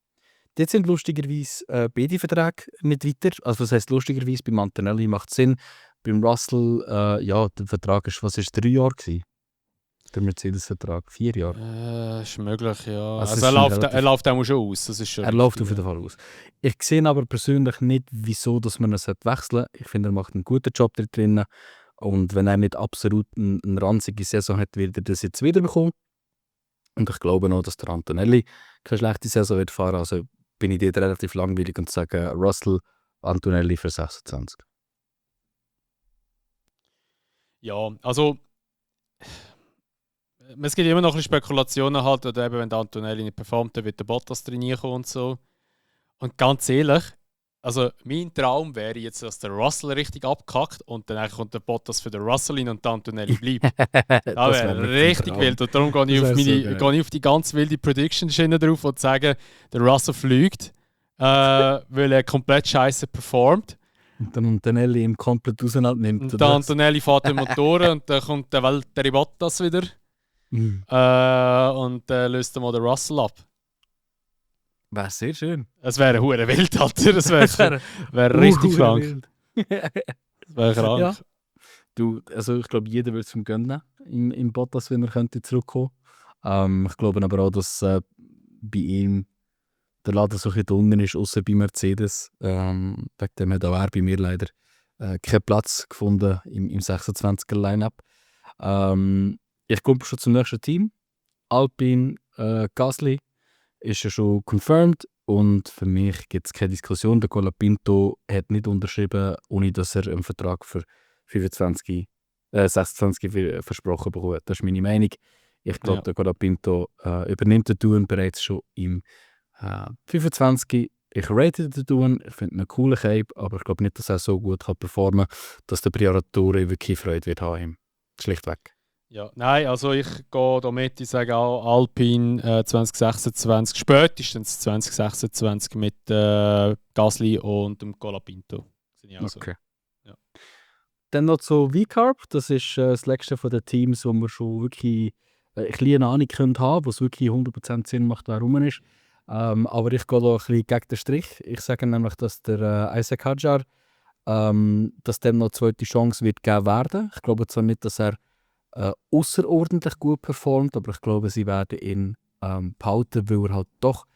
Dort sind lustigerweise beide Verträge nicht weiter. Also was heisst lustigerweise? Bei Antonelli macht es Sinn. Beim Russell, der Vertrag ist, was ist 3 Jahre gewesen? Der Mercedes-Vertrag 4 Jahre. Ist möglich, ja. Also er läuft auch schon aus. Das ist schon er läuft auf jeden Fall aus. Ich sehe aber persönlich nicht, wieso dass man ihn wechseln sollte. Ich finde, er macht einen guten Job da drinnen. Und wenn er nicht absolut eine ranzige Saison hat, wird er das jetzt wieder bekommen. Und ich glaube noch, dass der Antonelli keine schlechte Saison wird fahren. Also bin ich dort relativ langweilig und sage Russell, Antonelli für 26. Ja, also es gibt immer noch ein bisschen Spekulationen halt, oder eben, wenn der Antonelli nicht performt, dann wird der Bottas trainieren und so. Und ganz ehrlich, also mein Traum wäre jetzt, dass der Russell richtig abkackt und dann kommt der Bottas für den Russell in und der Antonelli bleibt. Das wäre richtig wild. Und darum gehe ich auf die ganz wilde Prediction-Schiene drauf und sage, der Russell fliegt, weil er komplett scheiße performt. Und dann Antonelli ihm komplett auseinander nimmt. Und der Antonelli fährt den Motoren und dann kommt der Valtteri Bottas wieder und löst dann mal den Russell ab. Wäre sehr schön. Es wäre hure wild, Alter. Es wäre richtig krank. Das wäre krank. Ja. Du, also ich glaube, jeder würde es ihm gönnen im Bottas, wenn er könnte zurückkommen. Ich glaube aber auch, dass bei ihm der Laden so ein bisschen unten ist, außer bei Mercedes. Wegen dem hat auch er bei mir leider keinen Platz gefunden im 26er-Line-Up. Ich komme schon zum nächsten Team. Alpine Gasly ist ja schon confirmed und für mich gibt es keine Diskussion. Der Colapinto hat nicht unterschrieben, ohne dass er einen Vertrag für 26 versprochen bekommen hat. Das ist meine Meinung. Ich glaube, der Colapinto übernimmt den Touren bereits schon im 25. Ich rate den Touren, ich finde ihn einen coolen Cape, aber ich glaube nicht, dass er so gut kann performen kann, dass der Briatore wirklich Freude wird haben. Schlichtweg. Ja, nein, also ich gehe da mit, ich sage auch Alpine 2026, spätestens 2026 mit Gasly und dem Colapinto. Okay. Ja. Dann noch zu V-Carb, das ist das letzte von den Teams, wo wir schon wirklich eine kleine Ahnung haben, wo es wirklich 100% Sinn macht, wer rum ist. Aber ich gehe da ein bisschen gegen den Strich. Ich sage nämlich, dass der Isaac Hadjar, dass dem noch eine zweite Chance wird geben werden. Ich glaube zwar nicht, dass er außerordentlich gut performt, aber ich glaube, sie werden ihn behalten, weil er halt doch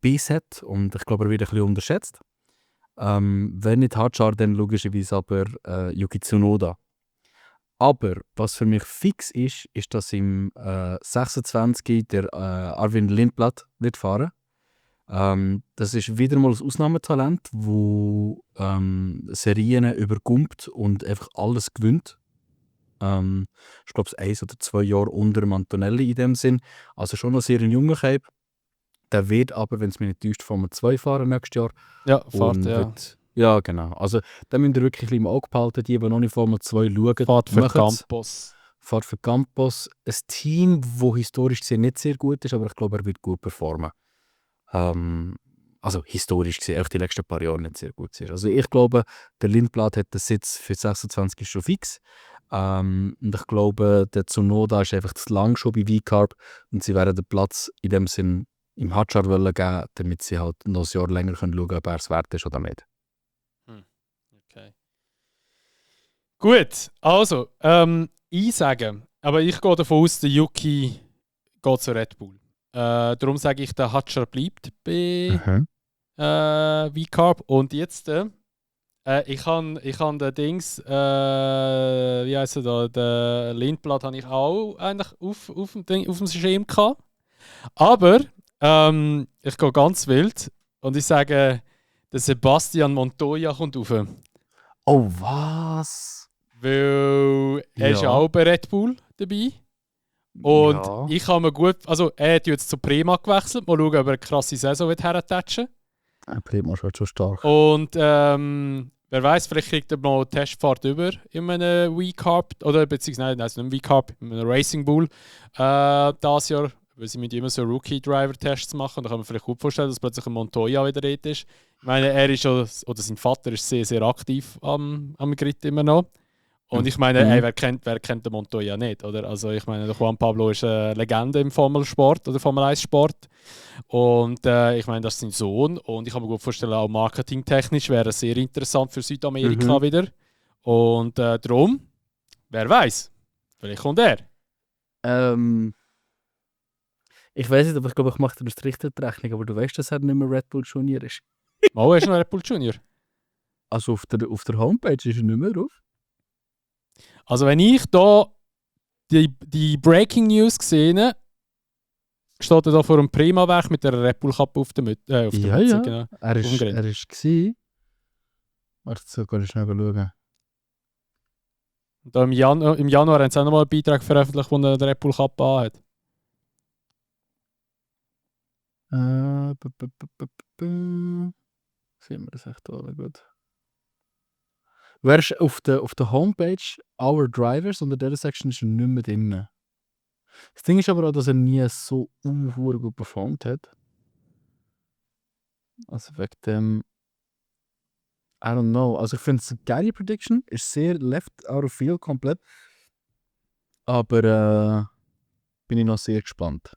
Biss hat und ich glaube, er wird ein bisschen unterschätzt. Wenn nicht Hadjar, dann logischerweise aber Yuki Tsunoda. Aber was für mich fix ist, dass im 26 der Arvin Lindblad wird fahren. Das ist wieder mal ein Ausnahmetalent, wo Serien überkommt und einfach alles gewinnt. Ich glaube, es ist 1 oder 2 Jahre unter dem Antonelli in dem Sinn. Also schon noch sehr ein junger Cape. Der wird aber, wenn es mich nicht täuscht, Formel 2 fahren nächstes Jahr. Ja, fahrt, Und ja. ja, genau. Also da müsst ihr wirklich ein bisschen im Auge behalten, die noch nicht Formel 2 schauen. Fahrt für machen's. Campos. Fahrt für Campos. Ein Team, das historisch gesehen nicht sehr gut ist, aber ich glaube, er wird gut performen. Also historisch gesehen, auch die letzten paar Jahre nicht sehr gut ist. Also ich glaube, der Lindblad hat den Sitz für 26 schon fix. Und ich glaube, der Tsunoda ist einfach zu lang schon bei V-Carb und sie werden den Platz in dem Sinn im Hadjar geben, damit sie halt noch ein Jahr länger schauen können, ob er es wert ist oder nicht. Okay. Gut, also, ich sage, aber ich gehe davon aus, der Yuki geht zu Red Bull. Darum sage ich, der Hadjar bleibt bei V-Carb. Und jetzt, ich habe den Dings, wie heisst er da, den Lindblad habe ich auch eigentlich auf dem Schirm gehabt. Aber ich gehe ganz wild und ich sage, der Sebastian Montoya kommt rauf. Oh, was? Weil er ist ja Ja. auch bei Red Bull dabei. Und ja. ich habe mir gut, also er hat jetzt zu Prima gewechselt, mal schauen, ob er eine krasse Saison wird hertatschen. Prima ist halt schon stark. Und wer weiß, vielleicht kriegt er mal eine Testfahrt über in einem V-Carb, oder beziehungsweise nein, also nicht V-Carb, in einem Racing Bull dieses Jahr, weil sie mit immer so Rookie-Driver-Tests machen. Da kann man vielleicht gut vorstellen, dass plötzlich ein Montoya wieder dort ist. Ich meine, er ist schon, oder sein Vater ist sehr, sehr aktiv am Grid immer noch. Und ich meine, wer kennt den Montoya nicht, oder? Also ich meine, der Juan Pablo ist eine Legende im Formel-Sport oder Formel-1-Sport. Und ich meine, das ist sein Sohn. Und ich kann mir gut vorstellen, auch marketingtechnisch wäre es sehr interessant für Südamerika wieder. Und darum, wer weiß, vielleicht kommt er. Ich weiß nicht, aber ich glaube, ich mache dir das richtige Rechnung, aber du weißt, dass er nicht mehr Red Bull Junior ist. Mal, er ist noch Red Bull Junior. Also auf der Homepage ist er nicht mehr drauf. Also wenn ich da die Breaking News sehe, steht er da vor einem Prima-Weg mit der Red Bull Cup auf der Mütze. Ja. Genau. Er ist gewesen. Warte, so kann ich schnell schauen. Da im Januar haben sie auch nochmal einen Beitrag veröffentlicht, wo er den Red Bull Cup anhat. Sehen wir das echt alle gut. Wer ist auf der Homepage Our Drivers unter dieser Section ist er nicht mehr drin. Das Ding ist aber auch, dass er nie so unhuere gut performt hat. Also wegen dem I don't know. Also ich finde es eine geile Prediction. Ist sehr left out of field komplett. Aber bin ich noch sehr gespannt.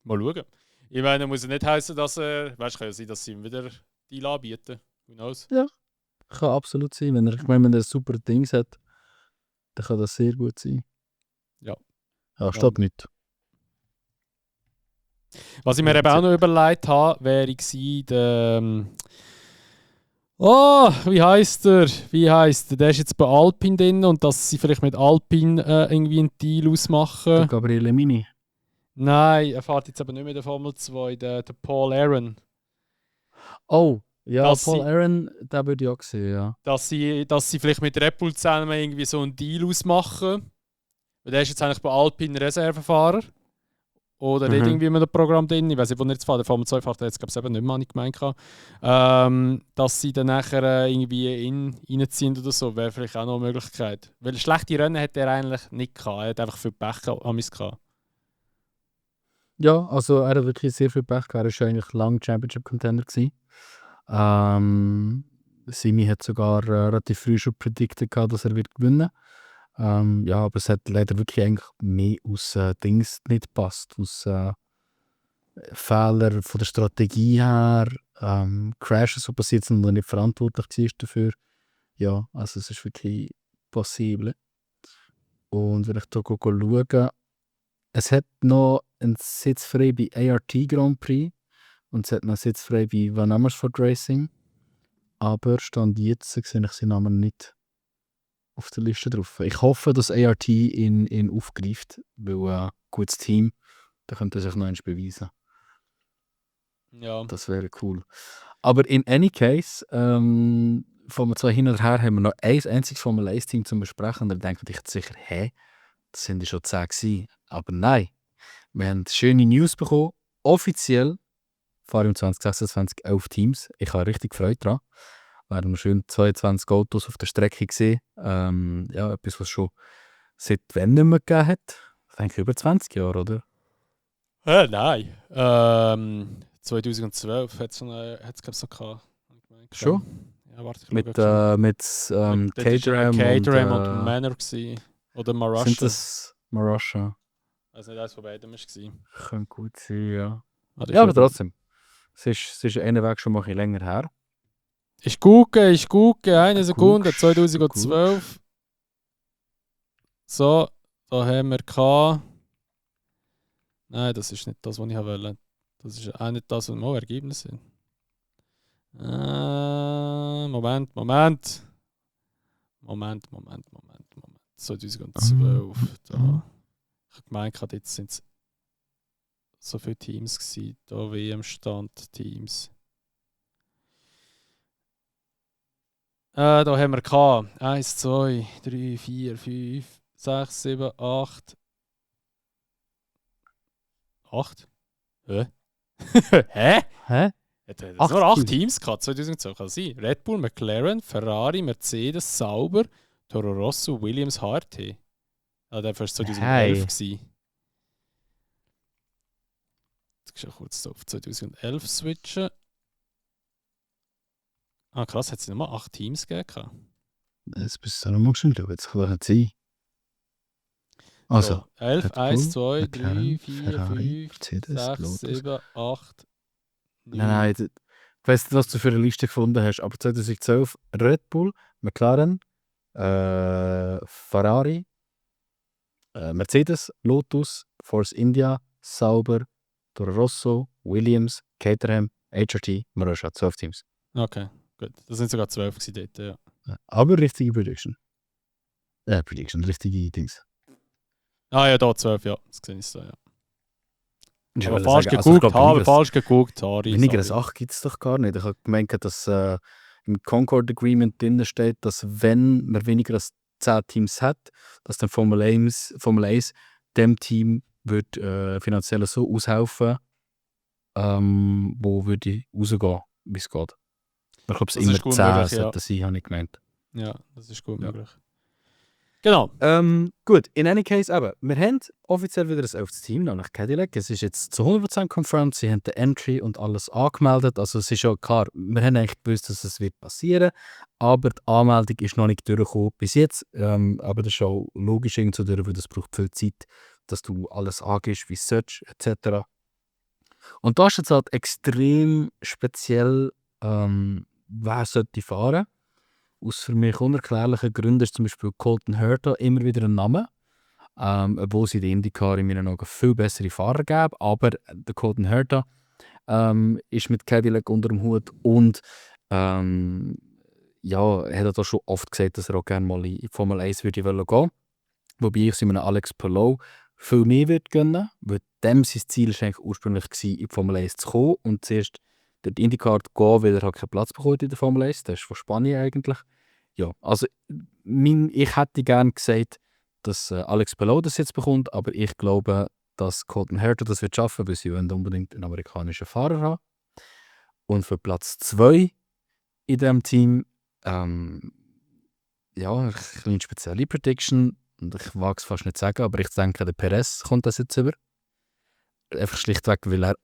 Mal schauen. Ich meine, muss ja nicht heißen, dass er. Weißt du, kann ja sein, dass sie ihm wieder Deal anbieten. Who knows? Kann absolut sein. Wenn er super Dings hat, dann kann das sehr gut sein. Ja. Ja, steht nicht. Was ich mir eben auch noch überlegt habe, wäre gewesen, der. Wie heisst der? Der ist jetzt bei Alpine drin und dass sie vielleicht mit Alpine irgendwie einen Deal ausmachen. Der Gabriele Mini. Nein, er fährt jetzt aber nicht mehr in der Formel 2, der Paul Aaron. Oh, ja, Dass Paul sie- Aaron, den würde ich auch sehen, ja. Dass sie vielleicht mit Red Bull zusammen irgendwie so einen Deal ausmachen. Weil der ist jetzt eigentlich bei Alpine Reservefahrer. Oder nicht irgendwie mit dem Programm drin. Ich weiß nicht, wo er jetzt fährt. Der Formel 2 fährt er jetzt, glaube ich, eben nicht mehr, habe ich gemeint. Dass sie dann nachher irgendwie reinziehen oder so, wäre vielleicht auch noch eine Möglichkeit. Weil schlechte Rennen hat er eigentlich nicht gehabt. Er hat einfach viel Pech gehabt. Ja, also er hat wirklich sehr viel Pech gehabt. Er war eigentlich lange Championship-Contender gewesen. Simi hat sogar relativ früh schon predicted gehabt, dass er wird gewinnen. Ja, aber es hat leider wirklich eigentlich mehr aus Dings nicht gepasst. Aus Fehler von der Strategie her, Crashes, die passiert sind, und er nicht verantwortlich war dafür. Ja, also es ist wirklich possible. Und wenn ich da schaue, es hat noch einen Sitz frei bei ART Grand Prix und es hat noch einen Sitz frei bei Van Amersfoort Racing. Aber Stand jetzt sehe ich seinen Namen nicht auf der Liste drauf. Ich hoffe, dass ART ihn aufgreift, weil gutes Team, da könnte er sich noch eins beweisen. Ja. Das wäre cool. Aber in any case, von zwei hin und her haben wir noch ein einziges Formel 1-Team zum Besprechen. Und dann denkt ich sicher, das sind ja schon 10 gewesen. Aber nein, wir haben schöne News bekommen. Offiziell fahren im 2026 11 Teams. Ich habe richtig Freude daran. Wir haben schön 22 Autos auf der Strecke gesehen. Ja, etwas, was es schon seit wann nicht mehr gegeben hat. Ich denke über 20 Jahre, oder? Nein. 2012 hat es glaube ich noch gehabt. Schon? Ja, warte, ich Mit Caterham Caterham und Manor gewesen. Oder Marussia. Sind das Marussia? Also nicht eins von beiden war. Könnte gut sein, ja. Ja, aber trotzdem. Es ist einen Weg schon mal ein bisschen länger her. Ich gucke, eine Sekunde, 2012. So, da haben wir gehabt. Nein, das ist nicht das, was ich wollte. Das ist auch nicht das, was wir Ergebnisse sind. Moment. 2012. Da. Ich habe gemeint, jetzt sind es so viele Teams gewesen. Da WM-Stand Teams. Da haben wir gehabt. 1, 2, 3, 4, 5, 6, 7, 8. 8? Hä? Hä? Es nur 8 Teams gehabt, 2012 kann sein. Red Bull, McLaren, Ferrari, Mercedes, Sauber, Toro Rosso, Williams, HRT. Ja, der war 2011 gewesen. Jetzt kannst du kurz auf 2011 switchen. Ah, krass, hat es nicht mal 8 Teams gegeben? Das bist du noch mal schön, jetzt kann das nicht sein. Also, so, 11, Red 1, Bull, 2, 3, McLaren, 4, Ferrari, 5, Mercedes, 6, Lotus. 7, 8, 9. Nein, ich weiss nicht, was du für eine Liste gefunden hast, aber 2012 Red Bull, McLaren, Ferrari, Mercedes, Lotus, Force India, Sauber, Toro Rosso, Williams, Caterham, HRT, Marussia, 12 Teams. Okay, gut. Das sind sogar 12 gewesen dort, ja. Aber richtige Prediction. Richtige Dings. Ah ja, da 12, ja. Das sehe ich so, ja. Ich Aber wollte falsch sagen, geguckt, also falsch geguckt, Harry. Weniger als 8 gibt es doch gar nicht. Ich habe gemeint, dass im Concord Agreement drin steht, dass wenn man weniger als 10 Teams hat, dass dann Formel 1 dem Team wird, finanziell so aushelfen, wo würde rausgehen, wie es geht. Ich glaube, es immer 10 sollte sein, habe ich gemeint. Ja, das ist gut möglich. Genau. Gut, in any case aber, wir haben offiziell wieder ein 11. Team, nämlich Cadillac. Es ist jetzt zu 100% confirmed, sie haben den Entry und alles angemeldet. Also es ist schon klar, wir haben eigentlich gewusst, dass es wird passieren, aber die Anmeldung ist noch nicht durchgekommen bis jetzt. Aber das ist auch logisch irgendwie durch, weil das braucht viel Zeit, dass du alles angehst, wie es sollst, etc. Und da ist jetzt halt extrem speziell, wer sollte fahren. Aus für mich unerklärlichen Gründen ist zum Beispiel Colton Herta immer wieder ein Name. Obwohl sie in IndyCar in meinen Augen viel bessere Fahrer geben. Aber der Colton Herta ist mit Cadillac unter dem Hut und ja, er hat auch schon oft gesagt, dass er auch gerne mal in Formel 1 würde gehen. Wobei ich einem Alex Palou viel mehr würde gönnen, weil dem sein Ziel war eigentlich ursprünglich gewesen, in die Formel 1 zu kommen und zuerst durch die IndyCar zu gehen, weil er halt keinen Platz bekommt in der Formel 1. Das ist von Spanien eigentlich. Ja, also ich hätte gerne gesagt, dass Alex Palou das jetzt bekommt, aber ich glaube, dass Colton Herta das wird schaffen, weil sie unbedingt einen amerikanischen Fahrer haben. Und für Platz 2 in diesem Team, ja, eine kleine spezielle Prediction, und ich wage es fast nicht zu sagen, aber ich denke, der Perez kommt das jetzt über. Einfach schlichtweg, weil er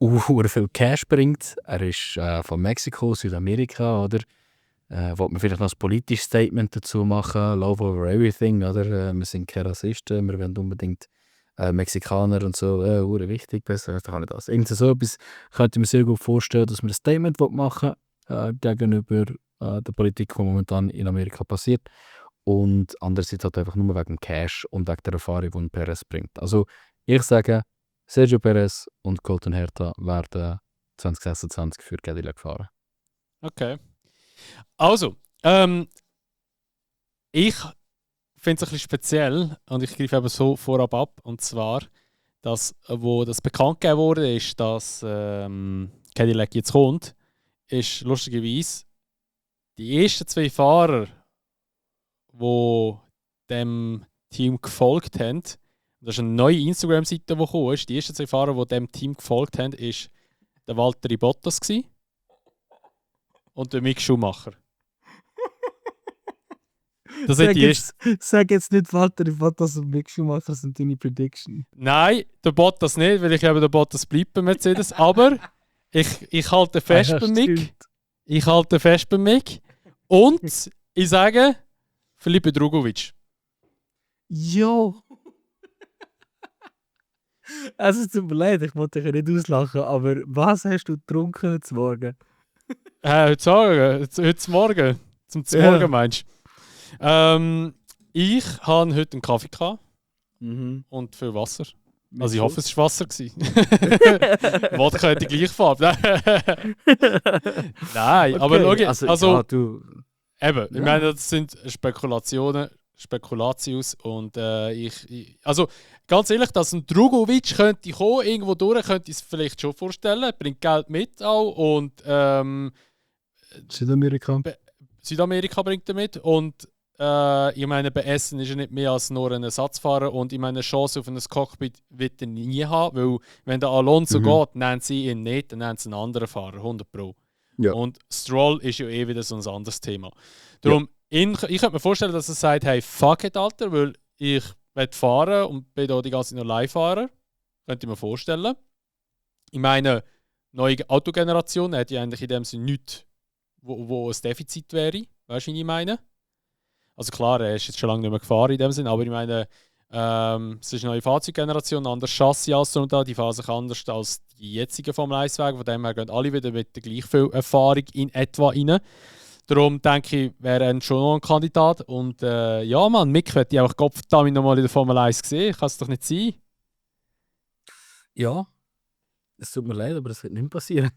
viel Cash bringt. Er ist von Mexiko, Südamerika, oder? Wollte man vielleicht noch ein politisches Statement dazu machen, Love over everything, oder? Wir sind keine Rassisten, wir wollen unbedingt Mexikaner und so, hure wichtig, besser kann ich das. Irgend so etwas könnte ich mir sehr gut vorstellen, dass man ein Statement machen gegenüber der Politik, die momentan in Amerika passiert. Und andererseits halt einfach nur wegen dem Cash und wegen der Erfahrung, die ein Perez bringt. Also ich sage, Sergio Perez und Colton Herta werden 2026 für Cadillac fahren. Okay. Also, ich finde es ein bisschen speziell und ich greife eben so vorab ab. Und zwar, dass, wo das bekannt gegeben wurde, ist, dass Cadillac jetzt kommt, ist lustigerweise die ersten 2 Fahrer, die dem Team gefolgt haben. Das ist eine neue Instagram-Seite, die gekommen ist. Die ersten 2 Fahrer, die dem Team gefolgt haben, ist der Valtteri Bottas und der Mick Schumacher. Das sind die ersten. Sag jetzt nicht, Valtteri Bottas und Mick Schumacher sind deine Prediction. Nein, der Bottas nicht, weil ich glaube, der Bottas bleibt bei Mercedes. Aber ich halte fest bei Mick. Stimmt. Ich halte fest bei Mick. Und ich sage, Felipe Drugovic. Jo! Also, es tut mir leid, ich wollte dich ja nicht auslachen, aber was hast du getrunken heute Morgen? Heute Morgen. Zum Morgen meinst du? Ich hatte heute einen Kaffee gehabt und viel Wasser. Also ich hoffe, es war Wasser gewesen. Wodka hat die gleiche Farbe. Nein, okay. Aber schau, also ja, du... Eben, ich meine, das sind Spekulatius und also ganz ehrlich, dass ein Drugovic könnte kommen, irgendwo durch, könnte ich es vielleicht schon vorstellen, bringt Geld mit auch und Südamerika bringt er mit und ich meine, bei Essen ist er nicht mehr als nur ein Ersatzfahrer und ich meine, eine Chance auf ein Cockpit wird er nie haben, weil wenn der Alonso geht, nennen sie ihn nicht, dann nennen sie einen anderen Fahrer, 100%. Ja. Und Stroll ist ja eh wieder so ein anderes Thema. Darum, ich könnte mir vorstellen, dass er sagt, hey, fuck it, Alter, weil ich will fahren und bin da die ganze Zeit noch Leihfahrer. Könnte ich mir vorstellen. Ich meine, neue Autogeneration hat ja eigentlich in dem Sinne nichts, wo ein Defizit wäre. Weißt du, wie ich meine? Also klar, er ist jetzt schon lange nicht mehr gefahren in dem Sinne, aber ich meine, es ist eine neue Fahrzeuggeneration, ein anderes Chassis als und da, die fahren sich anders als die jetzigen Formel 1-Wagen, von dem her gehen alle wieder mit der gleich viel Erfahrung in etwa rein. Darum denke ich, wäre er schon noch ein Kandidat. Und ja, Mann, Mick hätte ich einfach Gottverdammt nochmal in der Formel 1 gesehen. Kann es doch nicht sein. Ja, es tut mir leid, aber das wird nicht mehr passieren.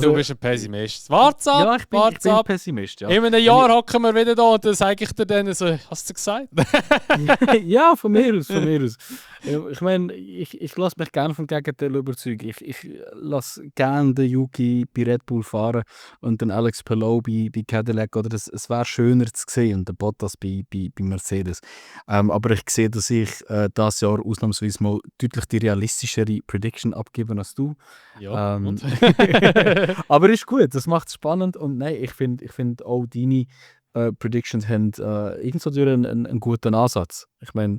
Du bist ein Pessimist. Wart's ab! Ja, ich bin ein Pessimist. Ja. In einem Jahr hocken wir wieder da und dann sage ich dir dann so, hast du gesagt? Ja, von mir aus. Ich meine, ich lasse mich gerne vom Gegenteil überzeugen. Ich lasse gerne den Yuki bei Red Bull fahren und den Alex Palou bei Cadillac. Oder es wäre schöner zu sehen und den Bottas bei Mercedes. Aber ich sehe, dass ich dieses Jahr ausnahmsweise mal deutlich die realistischere Prediction abgebe als du. Ja, aber ist gut, das macht es spannend und nein, ich find auch deine Predictions haben irgendwo durch einen guten Ansatz. Ich meine,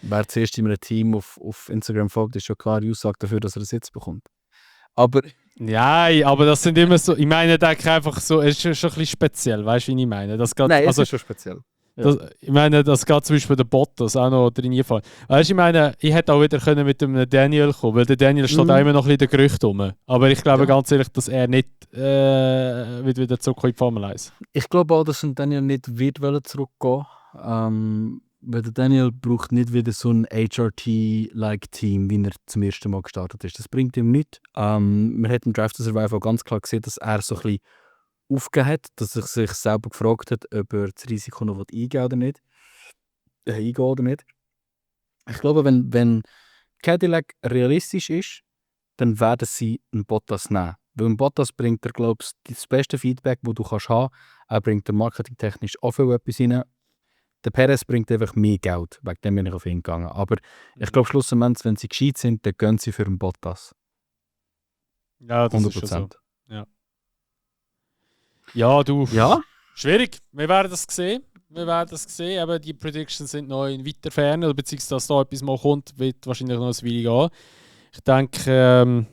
wer zuerst in einem Team auf Instagram folgt, ist schon klar die Aussage dafür, dass er einen Sitz bekommt. Aber... Nein, aber das sind immer so, ich meine, da einfach so, es ist schon ein bisschen speziell, weißt du, wie ich meine? Das geht, nein, es ist schon speziell. Ja. Ich meine, das geht zum Beispiel der Bottas auch noch drin fallen. Weißt du, ich meine, ich hätte auch wieder können mit dem Daniel kommen, weil der Daniel steht auch immer noch ein bisschen der Gerücht rum. Aber ich glaube ganz ehrlich, dass er nicht wieder zurückkommt in die Formel 1. Ich glaube auch, dass ein Daniel nicht wird zurückgehen. Weil der Daniel braucht nicht wieder so ein HRT-like Team, wie er zum ersten Mal gestartet ist. Das bringt ihm nichts. Man hat im Drive to Survive auch ganz klar gesehen, dass er so ein bisschen aufgegeben hat, dass er sich selber gefragt hat, ob er das Risiko noch eingehen oder nicht. Ich glaube, wenn Cadillac realistisch ist, dann werden sie einen Bottas nehmen. Weil ein Bottas bringt er, glaube ich, das beste Feedback, das du kannst haben. Er bringt marketingtechnisch auch viel etwas rein. Der Perez bringt einfach mehr Geld, wegen dem bin ich auf ihn gegangen. Aber ich glaube, schlussendlich, wenn sie gescheit sind, dann gehen sie für einen Bottas. Ja, das 100%. Ist schon so. Ja. Ja, du. Ja? Schwierig. Wir werden das sehen. Eben, die Predictions sind noch in weiter Ferne, beziehungsweise dass da etwas mal kommt, wird wahrscheinlich noch ein Weile gehen. Ich denke,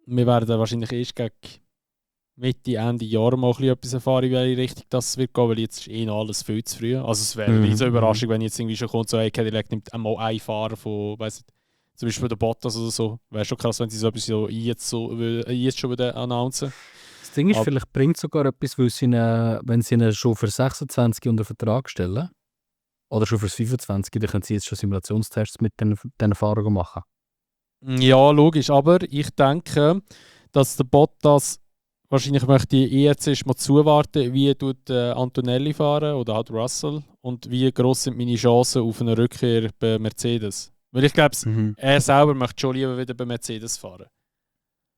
wir werden wahrscheinlich erst gegen Mitte, Ende Jahr mal ein bisschen etwas erfahren, in welche Richtung das wird gehen, weil jetzt ist noch alles viel zu früh. Also es wäre eine riesige Überraschung, wenn jetzt irgendwie schon kommt, so hey, Cadillac nimmt einmal einen Fahrer von, weiss nicht, zum Beispiel der Bottas oder so. Wäre schon krass, wenn sie so etwas jetzt schon wieder announcen. Das Ding ist, vielleicht bringt es sogar etwas, weil wenn sie ihn schon für 26 unter Vertrag stellen, oder schon für 25, dann können sie jetzt schon Simulationstests mit den Fahrern machen. Ja, logisch, aber ich denke, dass der Bottas wahrscheinlich möchte erst mal zuwarten, wie tut Antonelli fahren oder halt Russell und wie gross sind meine Chancen auf eine Rückkehr bei Mercedes. Weil ich glaube, er selber möchte schon lieber wieder bei Mercedes fahren.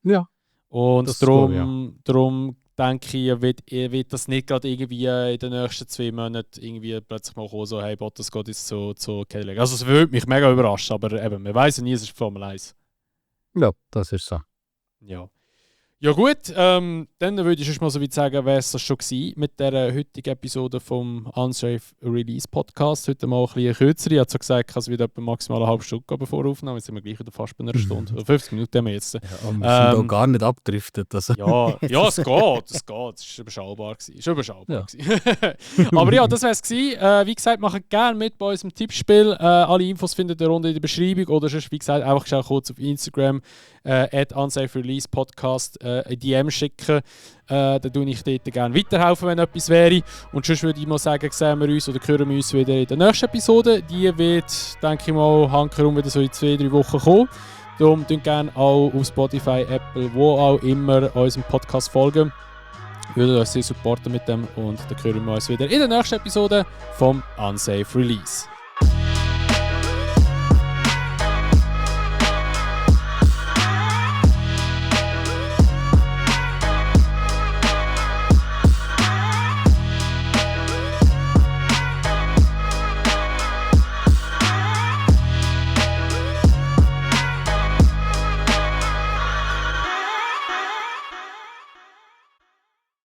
Ja. Und darum denke ich, er wird das nicht gerade irgendwie in den nächsten 2 Monaten irgendwie plötzlich mal kommen, so hey, Bottas geht jetzt zu Cadillac. Also es würde mich mega überraschen, aber eben, man weiß ja nie, es ist Formel 1. Ja, das ist so. Ja gut, dann würde ich schon mal so weit sagen, wäre es das schon gewesen mit der heutigen Episode vom Unsafe Release Podcast. Heute mal ein bisschen kürzer. Ich habe so gesagt, es wird etwa maximal eine halbe Stunde gehen, bevor wir aufnehmen. Jetzt sind wir gleich wieder fast bei einer Stunde. 50 Minuten haben wir jetzt. Ja, wir sind auch gar nicht abgedriftet. Also. Ja, es geht. Es war überschaubar. Aber ja, das wäre es gewesen. Wie gesagt, macht gerne mit bei unserem Tippspiel. Alle Infos findet ihr unten in der Beschreibung oder sonst, wie gesagt, einfach schnell kurz auf Instagram @unsafereleasepodcast DM schicken. Dann tue ich dort gerne weiterhelfen, wenn etwas wäre. Und sonst würde ich mal sagen, sehen wir uns oder hören wir uns wieder in der nächsten Episode. Die wird, denke ich mal, hankerum wieder so in 2-3 Wochen kommen. Darum tun gerne auch auf Spotify, Apple, wo auch immer unserem Podcast folgen. Wir würden euch sehr supporten mit dem und dann hören wir uns wieder in der nächsten Episode vom Unsafe Release.